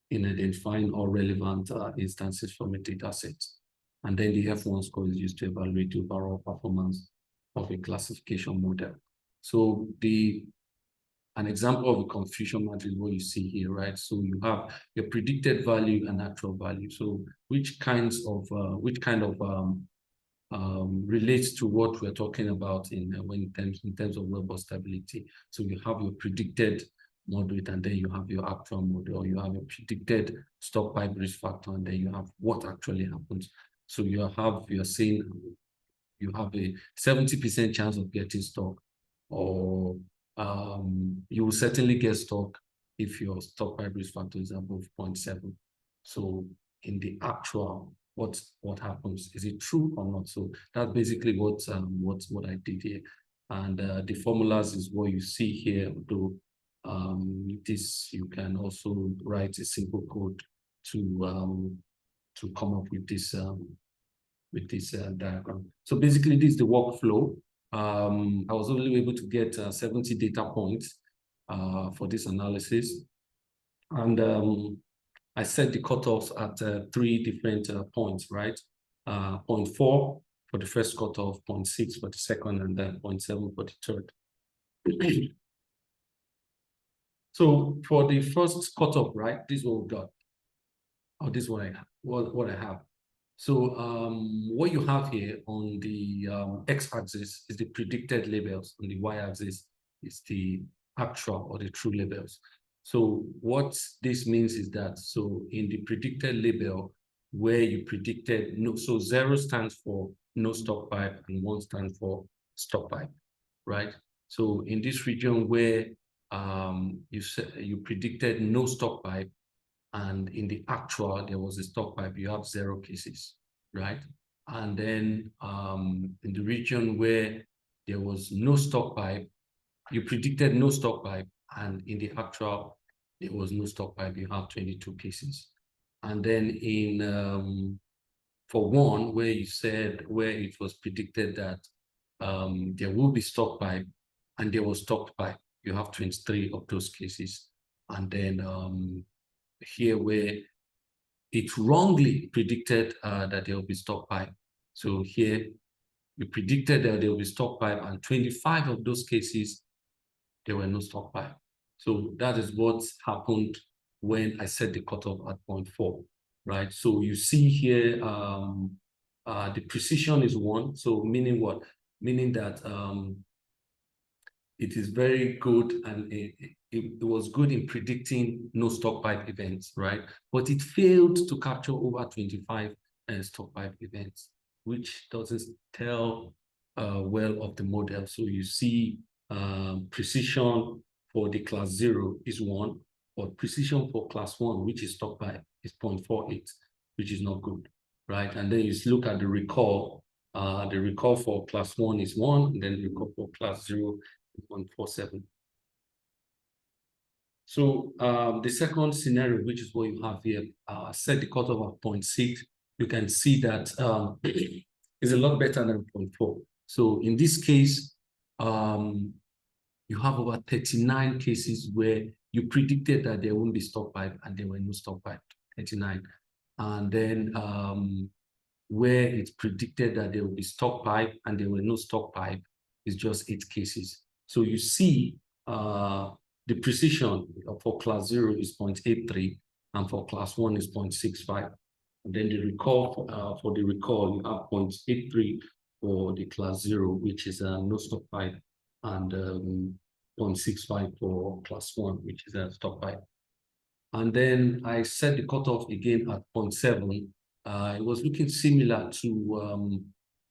in identifying all relevant instances from a data set. And then the F1 score is used to evaluate the overall performance of a classification model. So an example of a confusion matrix is what you see here, right? So you have your predicted value and actual value. So which kind of relates to what we're talking about in terms of robust stability. So you have your predicted moderate, and then you have your actual model. You have a predicted stock pipe risk factor, and then you have what actually happens. So you're saying you have a 70% chance of getting stock, or you will certainly get stock if your stock pipe risk factor is above 0.7. So in the actual, what happens? Is it true or not? So that's basically what I did here. And the formulas is what you see here, though this you can also write a simple code to come up with this diagram. So basically this is the workflow. I was only able to get 70 data points for this analysis. And I set the cutoffs at 3 different points, right? 0.4 for the first cutoff, 0.6 for the second, and then 0.7 for the third. So for the first cutoff, right, this is what we got. Oh, this is what I have. So what you have here on the x-axis is the predicted labels, on the y-axis is the actual or the true labels. So what this means is that, so in the predicted label, where you predicted no, so 0 stands for no stock pipe and 1 stands for stock pipe, right? So in this region where you predicted no stock pipe, and in the actual there was a stock pipe, you have 0 cases, right? And then in the region where there was no stock pipe, you predicted no stock pipe, and in the actual there was no stock pipe, you have 22 cases. And then in for 1, where it was predicted that there will be stock pipe and there was stock pipe, you have 23 of those cases. And then here where it wrongly predicted that there will be stock pipe. So here you predicted that there will be stock pipe, and 25 of those cases, there were no stock pipe. So that is what happened when I set the cutoff at 0.4, right? So you see here, the precision is 1. So meaning what? Meaning that it is very good, and it was good in predicting no stock pipe events, right? But it failed to capture over 25 stock pipe events, which doesn't tell well of the model. So you see precision for the class 0 is 1, but precision for class 1, which is stock pipe, is 0.48, which is not good, right? And then you look at the recall. The recall for class 1 is 1, and then the recall for class 0 is 147. So the second scenario, which is what you have here, set the cutoff at 0.6. You can see that is a lot better than 0.4. So in this case, you have over 39 cases where you predicted that there won't be stock pipe and there were no stock pipe, 39. And then where it's predicted that there will be stock pipe and there were no stock pipe is just 8 cases. So you see the precision for class 0 is 0.83 and for class 1 is 0.65. And then the recall for the recall, you have 0.83 for the class 0, which is no stock pipe, and 0.65 for class 1, which is a stock pipe. And then I set the cutoff again at 0.7. It was looking similar to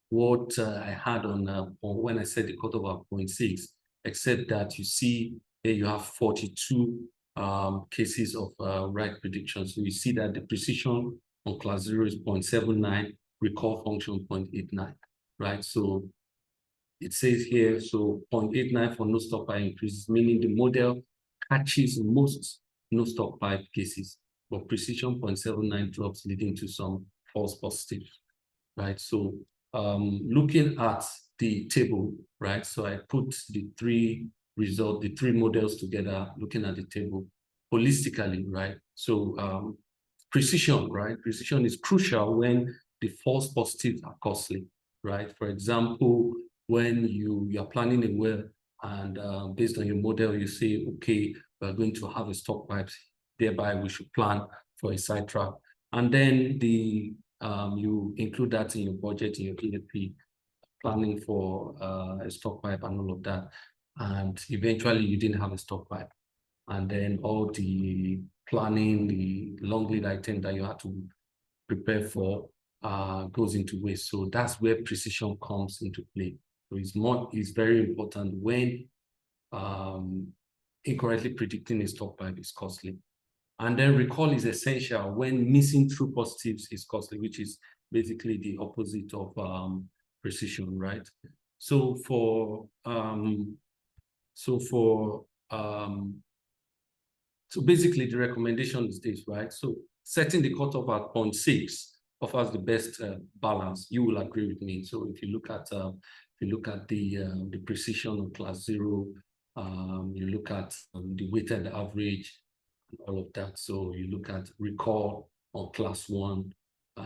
what I had on when I set the cutoff at 0.6, except that you see here you have 42 cases of right prediction. So you see that the precision on class 0 is 0.79, recall function 0.89, right? So it says here, so 0.89 for no stock pipe increases, meaning the model catches most no stop pipe cases, but precision 0.79 drops, leading to some false positives, right? So looking at the table, right? So I put the three models together, looking at the table holistically, right? So precision, right? Precision is crucial when the false positives are costly, right? For example, when you are planning a well and based on your model, you say, okay, we're going to have a stock pipes, thereby we should plan for a sidetrack. And then you include that in your budget, in your EAP, planning for a stock pipe and all of that. And eventually you didn't have a stock pipe. And then all the planning, the long lead item that you had to prepare for goes into waste. So that's where precision comes into play. So it's very important when incorrectly predicting a stock pipe is costly. And then recall is essential when missing true positives is costly, which is basically the opposite of precision, right? So basically the recommendation is this, right? So setting the cutoff at 0.6 offers the best balance. You will agree with me. So if you look at the precision of class 0, you look at the weighted average, all of that. So you look at recall on class 1,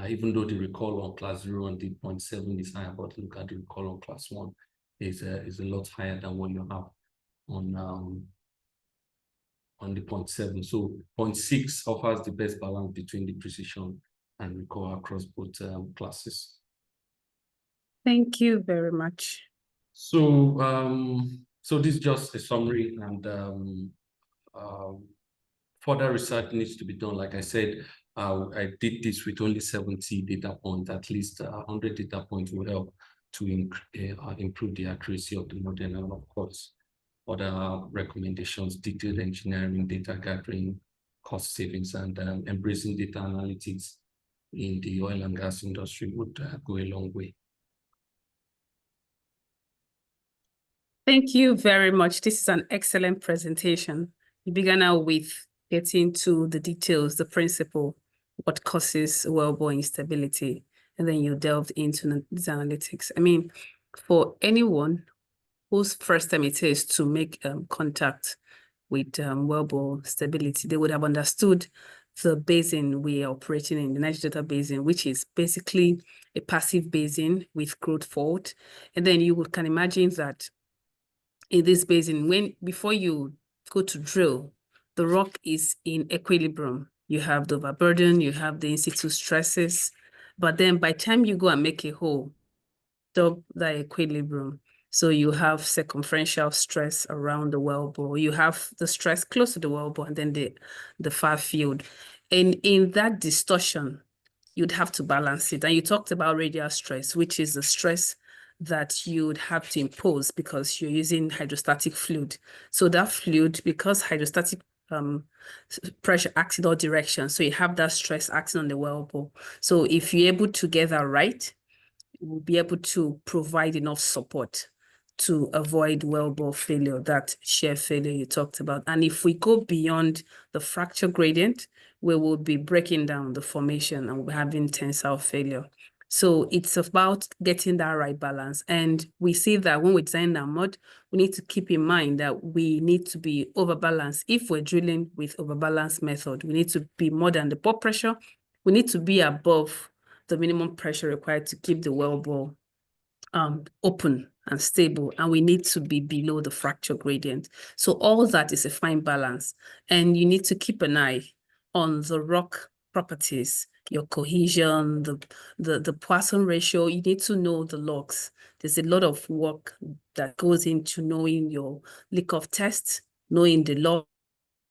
even though the recall on class 0 and the 0.7 is higher, but look at the recall on class 1 is a lot higher than what you have on the 0.7. So 0.6 offers the best balance between the precision and recall across both classes. Thank you very much. So so this is just a summary, and further research needs to be done. Like I said, I did this with only 70 data points. At least 100 data points will help to improve the accuracy of the model, and of course, other recommendations, detailed engineering, data gathering, cost savings, and embracing data analytics in the oil and gas industry would go a long way. Thank you very much. This is an excellent presentation. You began out with getting to the details, the principle, what causes wellbore instability, and then you delved into these analytics. I mean, for anyone whose first time it is to make contact with wellbore stability, they would have understood the basin we are operating in, the Niger Delta Basin, which is basically a passive basin with growth fault. And then you can imagine that in this basin, before you go to drill, the rock is in equilibrium. You have the overburden, you have the in-situ stresses, but then by the time you go and make a hole, stop that equilibrium. So you have circumferential stress around the wellbore. You have the stress close to the wellbore and then the far field. And in that distortion, you'd have to balance it. And you talked about radial stress, which is the stress that you would have to impose because you're using hydrostatic fluid. So that fluid, because hydrostatic pressure acts in all directions, so you have that stress acting on the wellbore. So if you're able to get that right, you will be able to provide enough support to avoid wellbore failure, that shear failure you talked about. And if we go beyond the fracture gradient, we will be breaking down the formation and we're having tensile failure. So it's about getting that right balance. And we see that when we design our mud, we need to keep in mind that we need to be overbalanced. If we're drilling with overbalanced method, we need to be more than the pore pressure. We need to be above the minimum pressure required to keep the wellbore open and stable, and we need to be below the fracture gradient. So all that is a fine balance, and you need to keep an eye on the rock properties, your cohesion, the Poisson ratio. You need to know the logs. There's a lot of work that goes into knowing your leak-off test, knowing the log,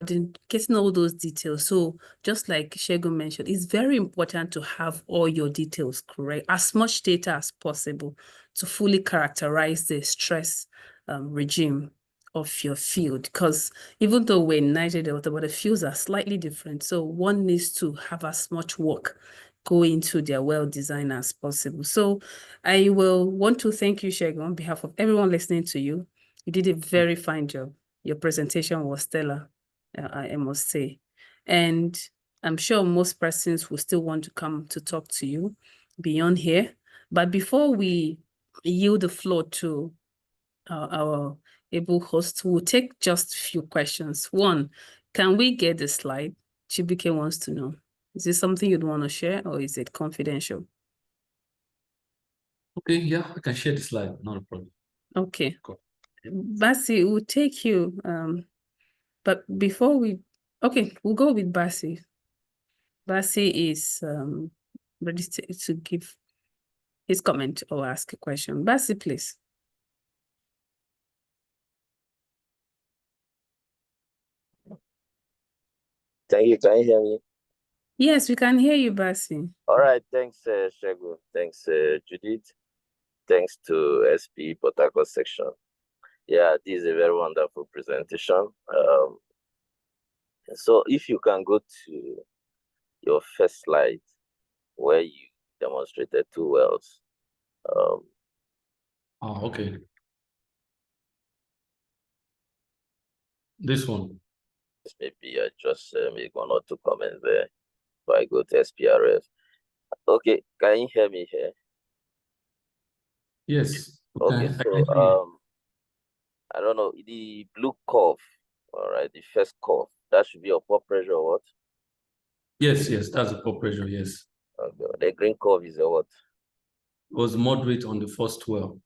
getting all those details. So just like Segun mentioned, it's very important to have all your details correct, as much data as possible to fully characterize the stress regime of your field. Because even though we're in Niger Delta, but the fields are slightly different. So one needs to have as much work go into their well design as possible. So I will want to thank you, Segun, on behalf of everyone listening to you. You did a very fine job. Your presentation was stellar. I must say. And I'm sure most persons will still want to come to talk to you beyond here. But before we yield the floor to our able host, we'll take just a few questions. One, can we get the slide? Chibuike wants to know. Is this something you'd want to share, or is it confidential? Okay, yeah, I can share the slide, not a problem. Okay. Cool. Basi, we'll take you. But before okay, we'll go with Basi. Basi is ready to give his comment or ask a question. Basi, please. Thank you. Can you hear me? Yes, we can hear you, Basi. All right. Thanks, Shegu. Thanks, Judith. Thanks to SP Port Harcourt section. Yeah, this is a very wonderful presentation. So if you can go to your first slide where you demonstrated two wells. Okay. This one. Maybe I just make one or two comments there before I go to SPRF. Okay, can you hear me here? Yes. Okay, so I don't know, the blue curve, all right, the first curve, that should be your pore pressure or what? Yes, that's the pore pressure, yes. Okay, the green curve is a what? It was moderate on the first well.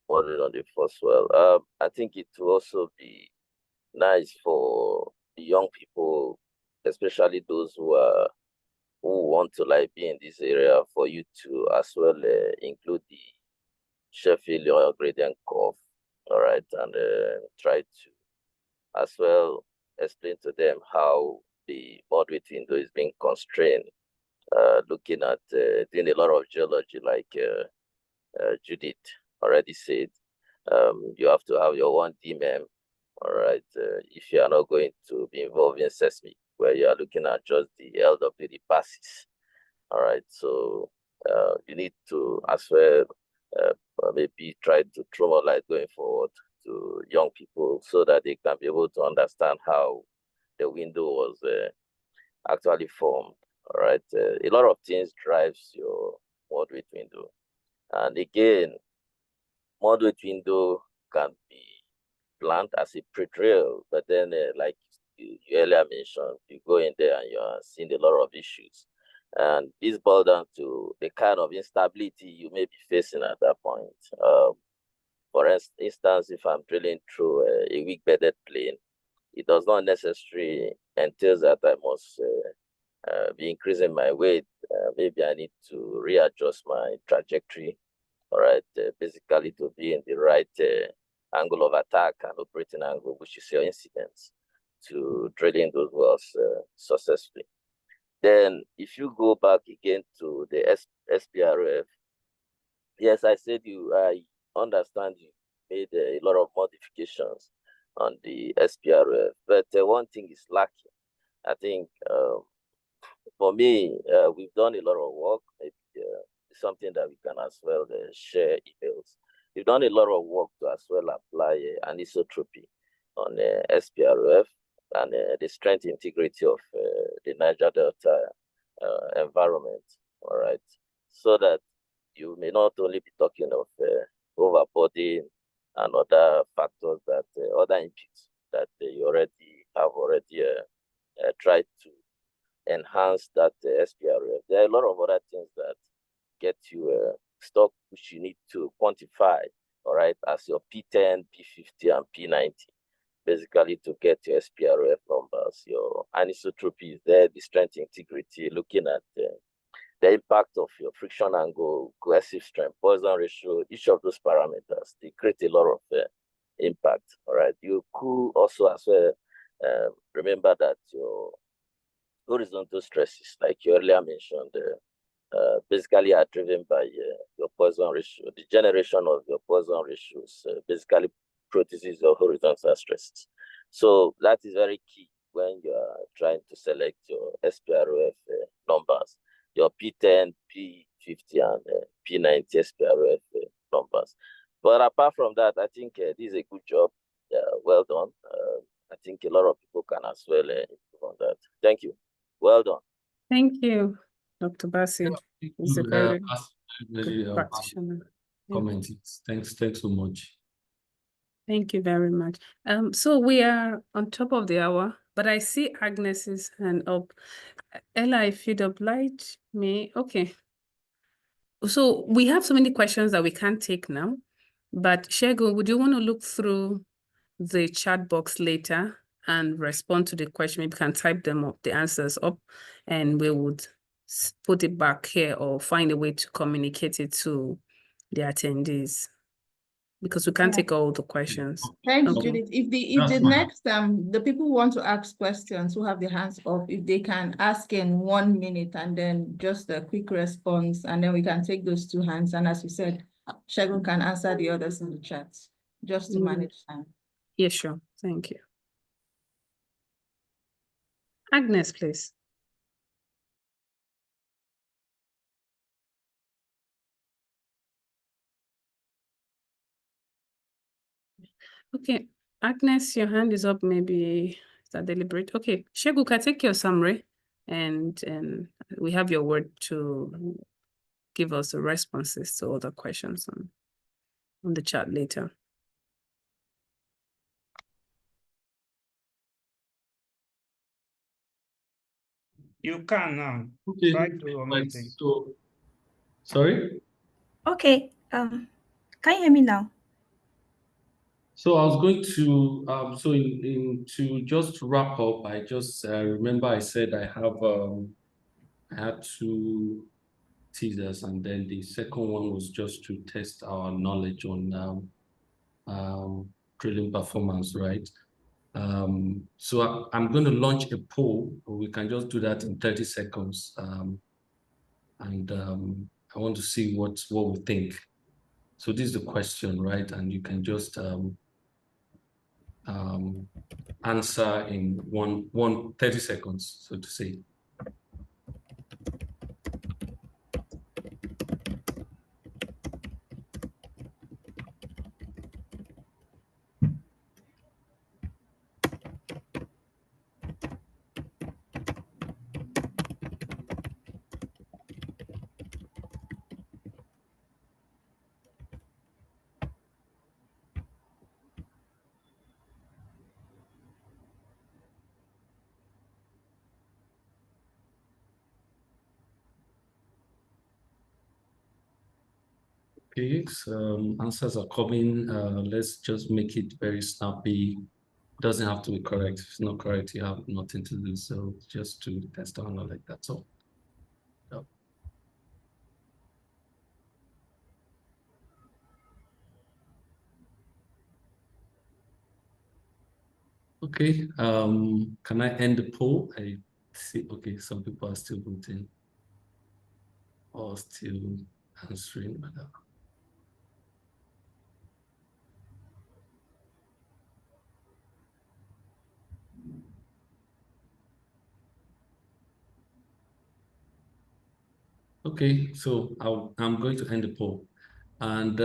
Moderate on the first well. I think it will also be nice for the young people, especially those who want to like be in this area, for you to as well include the Sheffield oil gradient curve, all right, and try to as well explain to them how the moderate window is being constrained, looking at doing a lot of geology like Judith already said. You have to have your 1D mem, all right, if you are not going to be involved in seismic, where you are looking at just the LWD passes, all right, so you need to as well maybe try to throw more light going forward to young people so that they can be able to understand how the window was actually formed. All right, a lot of things drives your moderate window, and again, moderate window can be planned as a pre-drill, but then like you earlier mentioned, you go in there and you are seeing a lot of issues. And this boils down to the kind of instability you may be facing at that point. For instance, if I'm drilling through a weak bedded plane, it does not necessarily entail that I must be increasing my weight. Maybe I need to readjust my trajectory, all right, basically to be in the right angle of attack and operating angle, which is your incidence, to drilling those wells successfully. Then if you go back again to the SPRF, yes, I said I understand you made a lot of modifications on the SPRF, but one thing is lacking. I think for me, we've done a lot of work. It's something that we can as well share emails. We've done a lot of work to as well apply anisotropy on SPRF and the strength integrity of the Niger Delta environment, all right, so that you may not only be talking of overboarding and other factors that other inputs that you already have tried to enhance that SPRF. There are a lot of other things that get you stuck, which you need to quantify, all right, as your P10, P50, and P90, basically to get your SPRF numbers. Your anisotropy is there, the strength integrity, looking at the impact of your friction angle, cohesive strength, Poisson ratio, each of those parameters, they create a lot of impact, all right. You could also as well remember that your horizontal stresses, like you earlier mentioned, basically are driven by your Poisson ratio. The generation of your Poisson ratios basically produces your horizontal stresses. So that is very key when you are trying to select your SPRF numbers, your P10, P50, and P90 SPRF numbers. But apart from that, I think this is a good job. Well done. I think a lot of people can as well improve on that. Thank you. Well done. Thank you, Dr. Bassi. He's a very Really, good practitioner. Yeah. comment. Thanks so much. Thank you very much. So we are on top of the hour, but I see Agnes's hand up. Ella, if you'd oblige me, okay. So we have so many questions that we can't take now, but Segun, would you want to look through the chat box later and respond to the question? Maybe you can type them up, the answers up, and we would put it back here or find a way to communicate it to the attendees, because we can't Yeah. take all the questions. Thanks, Okay. Judith. If That's the fine. next the people want to ask questions who have their hands up, if they can ask in 1 minute and then just a quick response, and then we can take those 2 hands. And as you said, Segun can answer the others in the chat, just to manage time. Yeah, sure. Thank you. Agnes, please. Okay, Agnes, your hand is up. Maybe is that deliberate? Okay, Segun, can I take your summary, and we have your word to give us the responses to all the questions on the chat later. You can now. Okay. Try to unmute it. So, sorry. Okay, can you hear me now? So I was going to so to just wrap up, I just remember I said I had 2 teasers, and then the second one was just to test our knowledge on drilling performance, right? So I'm going to launch a poll. We can just do that in 30 seconds, and I want to see what we think. So this is the question, right? And you can just answer in 30 seconds, so to say. Okay, so answers are coming. Let's just make it very snappy. Doesn't have to be correct. If it's not correct, you have nothing to do. So just to test our knowledge, that's all. Yep. Okay, can I end the poll? I see, okay, some people are still voting or still answering. Okay, so I'm going to end the poll and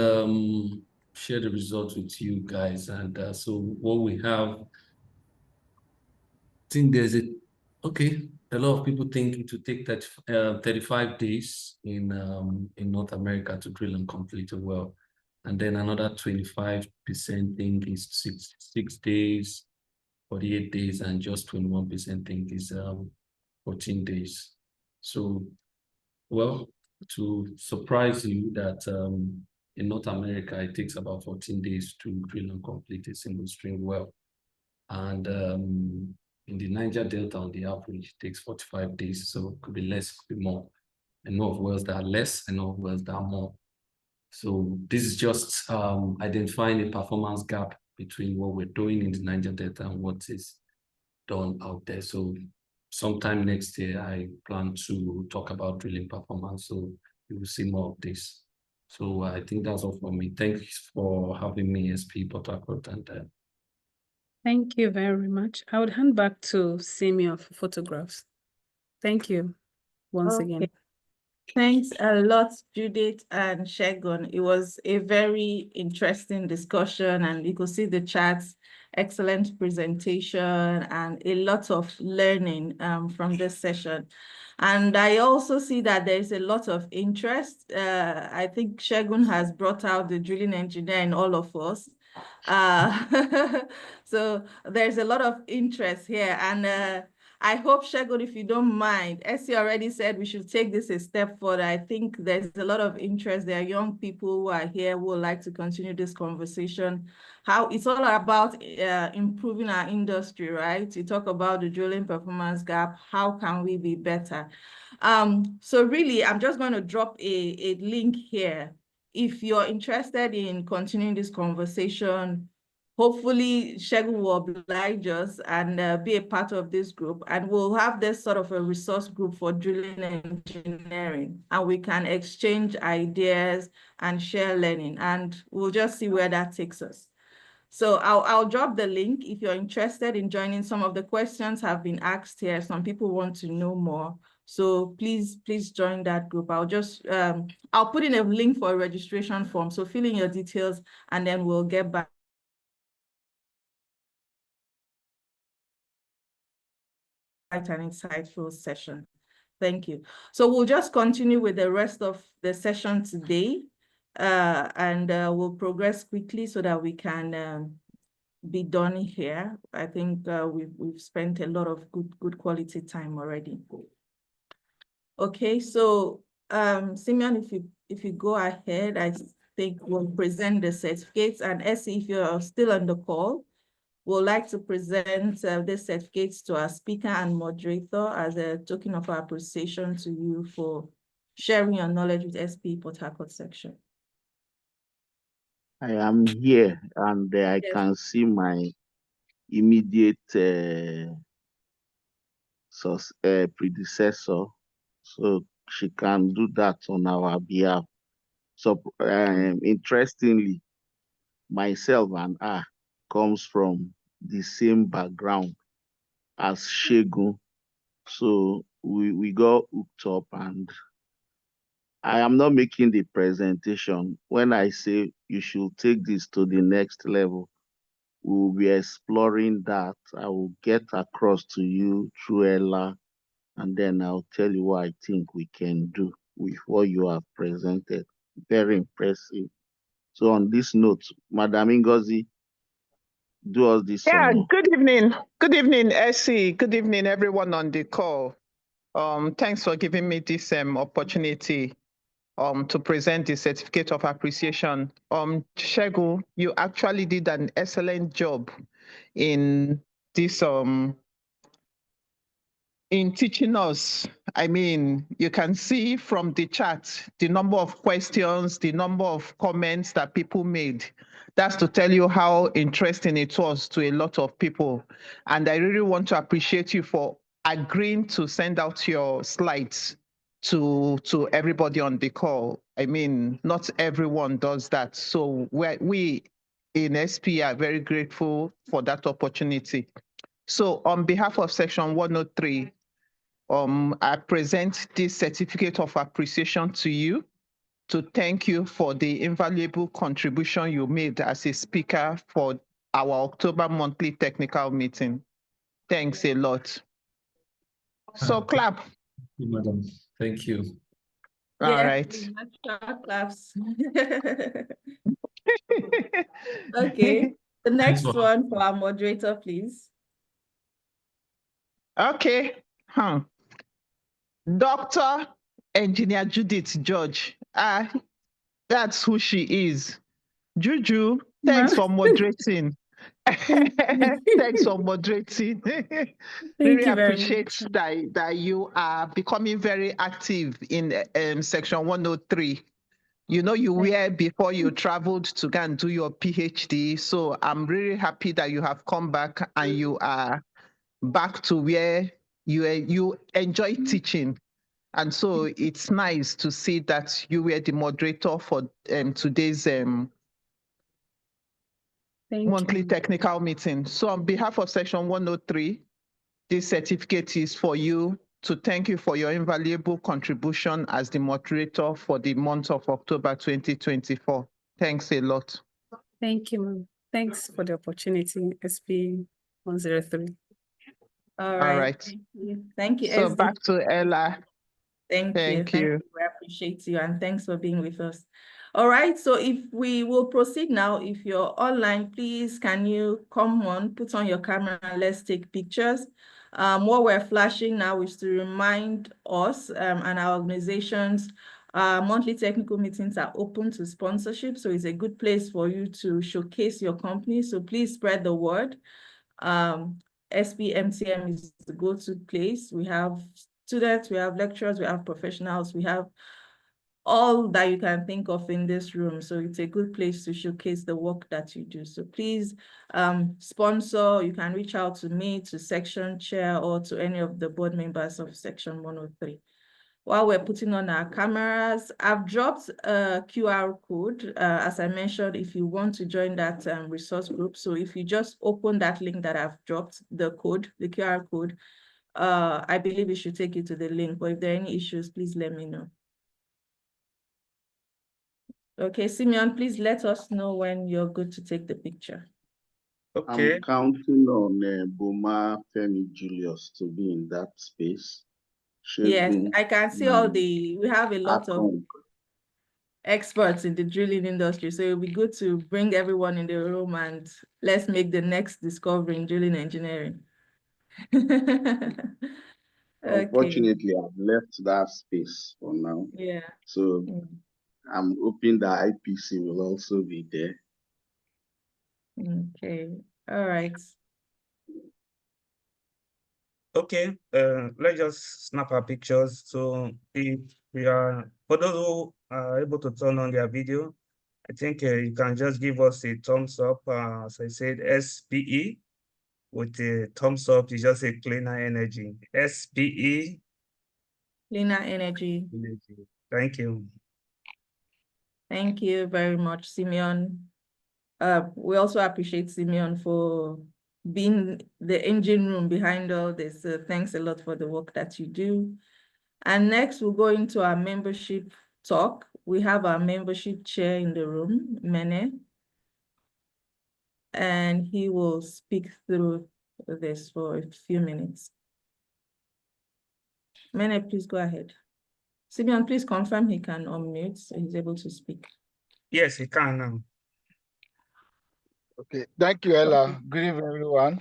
share the results with you guys. And so what we have, I think there's a lot of people think it will take 35 days in North America to drill and complete a well. And then another 25% think is 6 days, 48 days, and just 21% think is 14 days. So, well, to surprise you that in North America, it takes about 14 days to drill and complete a single stream well. And in the Niger Delta, on the average, it takes 45 days. So it could be less, could be more. I know of wells that are less, I know of wells that are more. So this is just identifying a performance gap between what we're doing in the Niger Delta and what is done out there. So sometime next year, I plan to talk about drilling performance. So you will see more of this. So I think that's all from me. Thanks for having me, SP Port Harcourt, and Thank you very much. I would hand back to Simeon for photographs. Thank you once again. Thanks a lot, Judith and Shegun. It was a very interesting discussion, and you could see the chats, excellent presentation, and a lot of learning from this session. And I also see that there's a lot of interest. I think Shegun has brought out the drilling engineer in all of us. So there's a lot of interest here, and I hope, Shegun, if you don't mind, Essie already said we should take this a step further. I think there's a lot of interest. There are young people who are here who would like to continue this conversation. How it's all about improving our industry, right? You talk about the drilling performance gap. How can we be better? So really, I'm just going to drop a link here. If you're interested in continuing this conversation, hopefully Shegun will oblige us and be a part of this group, and we'll have this sort of a resource group for drilling engineering, and we can exchange ideas and share learning, and we'll just see where that takes us. So I'll drop the link if you're interested in joining. Some of the questions have been asked here. Some people want to know more. So please join that group. I'll put in a link for a registration form. So fill in your details and then we'll get back. An insightful session. Thank you. So we'll just continue with the rest of the session today, and we'll progress quickly so that we can be done here. I think we've spent a lot of good quality time already. Okay, so Simeon, if you go ahead, I think we'll present the certificates, and Essie, if you're still on the call, we'd like to present the certificates to our speaker and moderator as a token of our appreciation to you for sharing your knowledge with SP Port Harcourt section. I am here, and I Yes. can see my immediate predecessor, so she can do that on our behalf. So interestingly, myself and I comes from the same background as Shegun. So we got hooked up, and I am not making the presentation. When I say you should take this to the next level, we will be exploring that. I will get across to you through Ella, and then I'll tell you what I think we can do with what you have presented. Very impressive. So on this note, Madam Ngozi, do us this honor. Good evening. Good evening, Essie. Good evening, everyone on the call. Thanks for giving me this opportunity to present the certificate of appreciation. Shegun, you actually did an excellent job in this in teaching us. I mean, you can see from the chat the number of questions, the number of comments that people made. That's to tell you how interesting it was to a lot of people. And I really want to appreciate you for agreeing to send out your slides to everybody on the call. I mean, not everyone does that. So we in SP are very grateful for that opportunity. So on behalf of Section 103, I present this certificate of appreciation to you to thank you for the invaluable contribution you made as a speaker for our October monthly technical meeting. Thanks a lot. So clap. Thank you, madam. Thank you. All right. Claps. Okay, the next one for our moderator, please. Okay. Dr. Engineer Judith George. That's who she is. Juju, thanks for moderating. Thanks for moderating. Really appreciate that you are becoming very active in Section 103. You know, you were before you traveled to go and do your PhD. So I'm really happy that you have come back and you are back to where you enjoy teaching. And so it's nice to see that you were the moderator for today's monthly technical meeting. So on behalf of Section 103, this certificate is for you to thank you for your invaluable contribution as the moderator for the month of October 2024. Thanks a lot. Thank you, ma'am. Thanks for the opportunity, SP 103. All All right. right. Thank you. Thank you, So SD. back to Ella. Thank you. Thank you. We appreciate you and thanks for being with us. All right, so if we will proceed now, if you're online, please can you come on, put on your camera and let's take pictures. What we're flashing now is to remind us and our organizations, monthly technical meetings are open to sponsorship. So it's a good place for you to showcase your company. So please spread the word. SPMTM is the go-to place. We have students, we have lecturers, we have professionals, we have all that you can think of in this room. So it's a good place to showcase the work that you do. So please sponsor, you can reach out to me, to section chair, or to any of the board members of section 103. While we're putting on our cameras, I've dropped a QR code, as I mentioned, if you want to join that resource group. So if you just open that link that I've dropped, the code, the QR code, I believe it should take you to the link, but if there are any issues, please let me know. Okay, Simeon, please let us know when you're good to take the picture. Okay. I'm counting on Boma Femi Julius to be in that space. Yes, Shegun, I can see all we have a lot of Akon. experts in the drilling industry. So it'll be good to bring everyone in the room and let's make the next discovery in drilling engineering. Okay, Unfortunately, I've left that space for now. yeah. So I'm hoping that IPC will also be there. Okay, all right. Okay, let's just snap our pictures. So if we are, for those who are able to turn on their video, I think you can just give us a thumbs up. As I said, SPE with a thumbs up is just a cleaner energy. SPE. Cleaner energy. Thank you. Thank you very much, Simeon. We also appreciate Simeon for being the engine room behind all this. Thanks a lot for the work that you do. And next we'll go into our membership talk. We have our membership chair in the room, Mene, and he will speak through this for a few minutes. Mene, please go ahead. Simeon, please confirm he can unmute so he's able to speak. Yes, he can now. Okay, thank you, Ella. Good evening, everyone.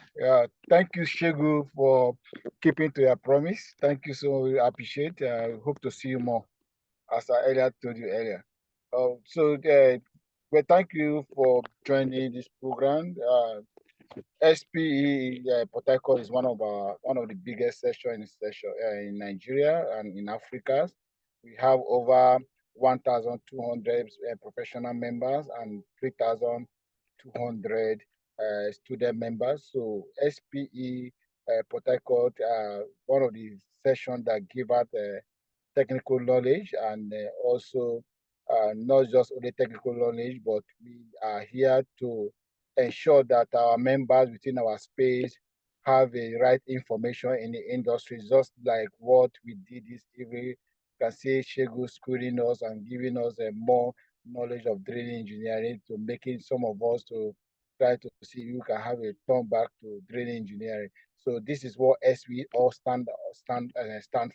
Thank you, Shegu, for keeping to your promise. Thank you so much. I appreciate it. I hope to see you more, as I earlier told you earlier. Well, thank you for joining this program. SPE Port Harcourt is one of the biggest sessions in Nigeria and in Africa. We have over 1,200 professional members and 3,200 student members. So SPE Port Harcourt, one of the sessions that give out technical knowledge and also not just only technical knowledge, but we are here to ensure that our members within our space have the right information in the industry, just like what we did this evening. You can see Shegu schooling us and giving us more knowledge of drilling engineering, to making some of us to try to see who can have a turn back to drilling engineering. So this is what SPE all stand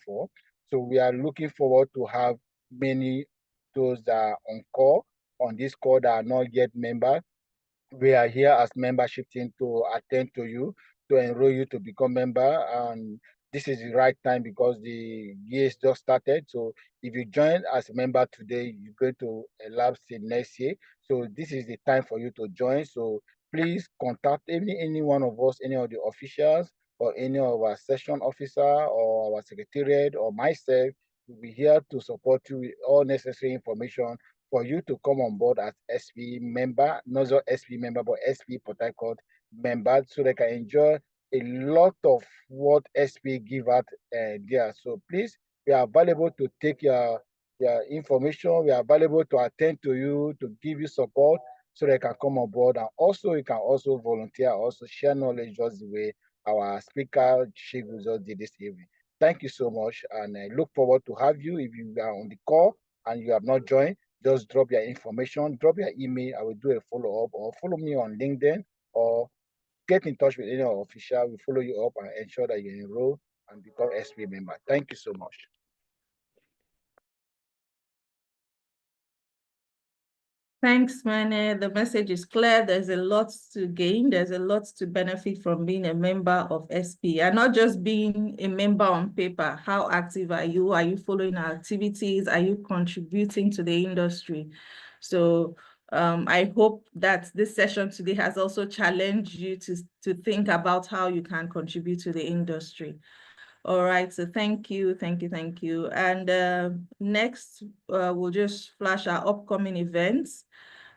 for. So we are looking forward to have many those that are on call, on this call, that are not yet members. We are here as membership team to attend to you, to enroll you to become member. And this is the right time because the year just started. So if you join as a member today, you're going to elapse till next year. So this is the time for you to join. So please contact any one of us, any of the officials, or any of our session officer, or our secretariat, or myself. We'll be here to support you with all necessary information for you to come on board as SPE member, not just SPE member, but SPE Port Harcourt member, so they can enjoy a lot of what SPE give out there. So please, we are available to take your information. We are available to attend to you, to give you support, so they can come on board. And also, you can also volunteer, also share knowledge, just the way our speaker Shegu just did this evening. Thank you so much, and I look forward to have you. If you are on the call and you have not joined, just drop your information, drop your email. I will do a follow-up, or follow me on LinkedIn, or get in touch with any of our official. We follow you up and ensure that you enroll and become SP member. Thank you so much. Thanks, Mane. The message is clear. There's a lot to gain. There's a lot to benefit from being a member of SP, and not just being a member on paper. How active are you? Are you following our activities? Are you contributing to the industry? So I hope that this session today has also challenged you to think about how you can contribute to the industry. All right, so thank you. And next, we'll just flash our upcoming events.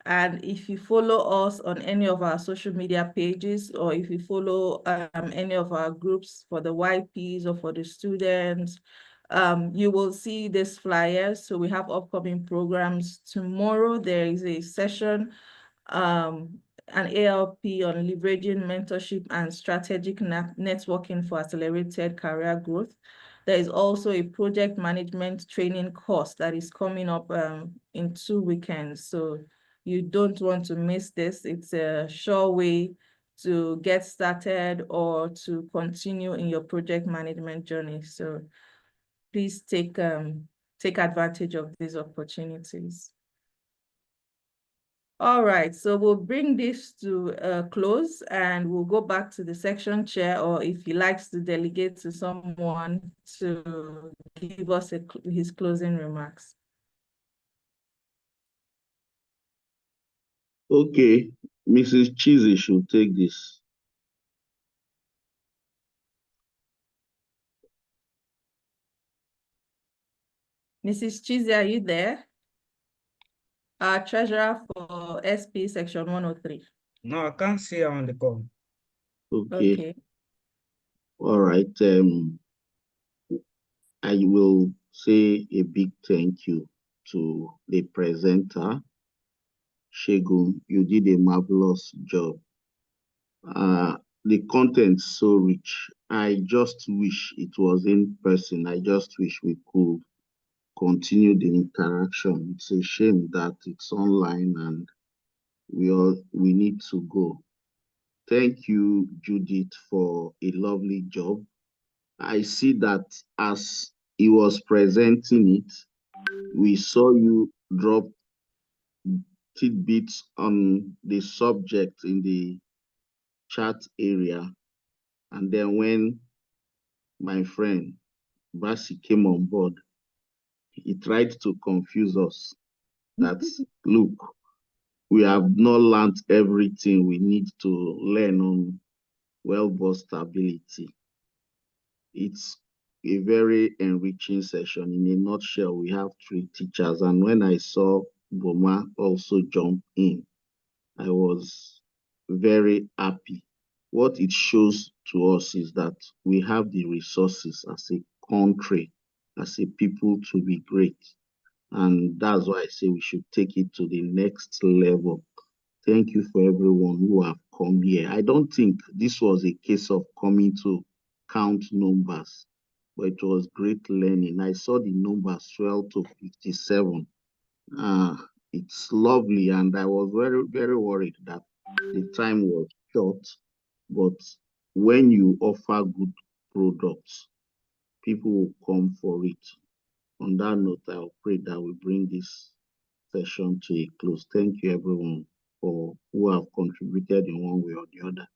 And if you follow us on any of our social media pages, or if you follow any of our groups for the YPs or for the students, you will see this flyer. So we have upcoming programs. Tomorrow, there is a session, an ALP on leveraging mentorship and strategic networking for accelerated career growth. There is also a project management training course that is coming up in 2 weekends. So you don't want to miss this. It's a sure way to get started or to continue in your project management journey. So please take advantage of these opportunities. All right, so we'll bring this to a close, and we'll go back to the section chair, or if he likes to delegate to someone to give us his closing remarks. Okay, Mrs. Chizzy should take this. Mrs. Chizzy, are you there? Our treasurer for SP section 103. No, I can't see her on the call. Okay. All right. I will say a big thank you to the presenter, Segun. You did a marvelous job. The content so rich. I just wish it was in person. I just wish we could continue the interaction. It's a shame that it's online and we need to go. Thank you, Judith, for a lovely job. I see that as he was presenting it, we saw you drop tidbits on the subject in the chat area. And then when my friend Basi came on board, he tried to confuse us that, look, we have not learned everything we need to learn on well-bought stability. It's a very enriching session. In a nutshell, we have 3 teachers. And when I saw Boma also jump in, I was very happy. What it shows to us is that we have the resources as a country, as a people, to be great. And that's why I say we should take it to the next level. Thank you for everyone who have come here. I don't think this was a case of coming to count numbers, but it was great learning. I saw the numbers swell to 57. It's lovely, and I was very, very worried that the time was short. But when you offer good products, people will come for it. On that note, I'll pray that we bring this session to a close. Thank you, everyone, for who have contributed in one way or the other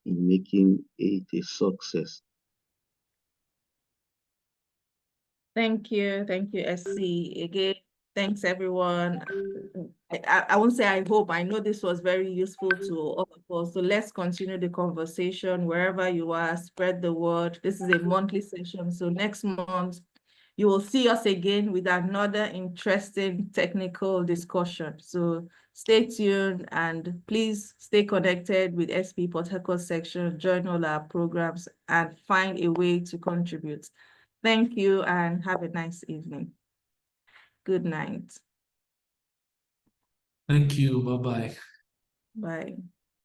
in making it a success. Thank you, SC. Again, thanks everyone. I won't say I hope, I know this was very useful to all of us. So let's continue the conversation wherever you are, spread the word. This is a monthly session. So next month, you will see us again with another interesting technical discussion. So stay tuned and please stay connected with SP Port Harcourt section, join all our programs and find a way to contribute. Thank you and have a nice evening. Good night. Thank you. Bye-bye. Bye.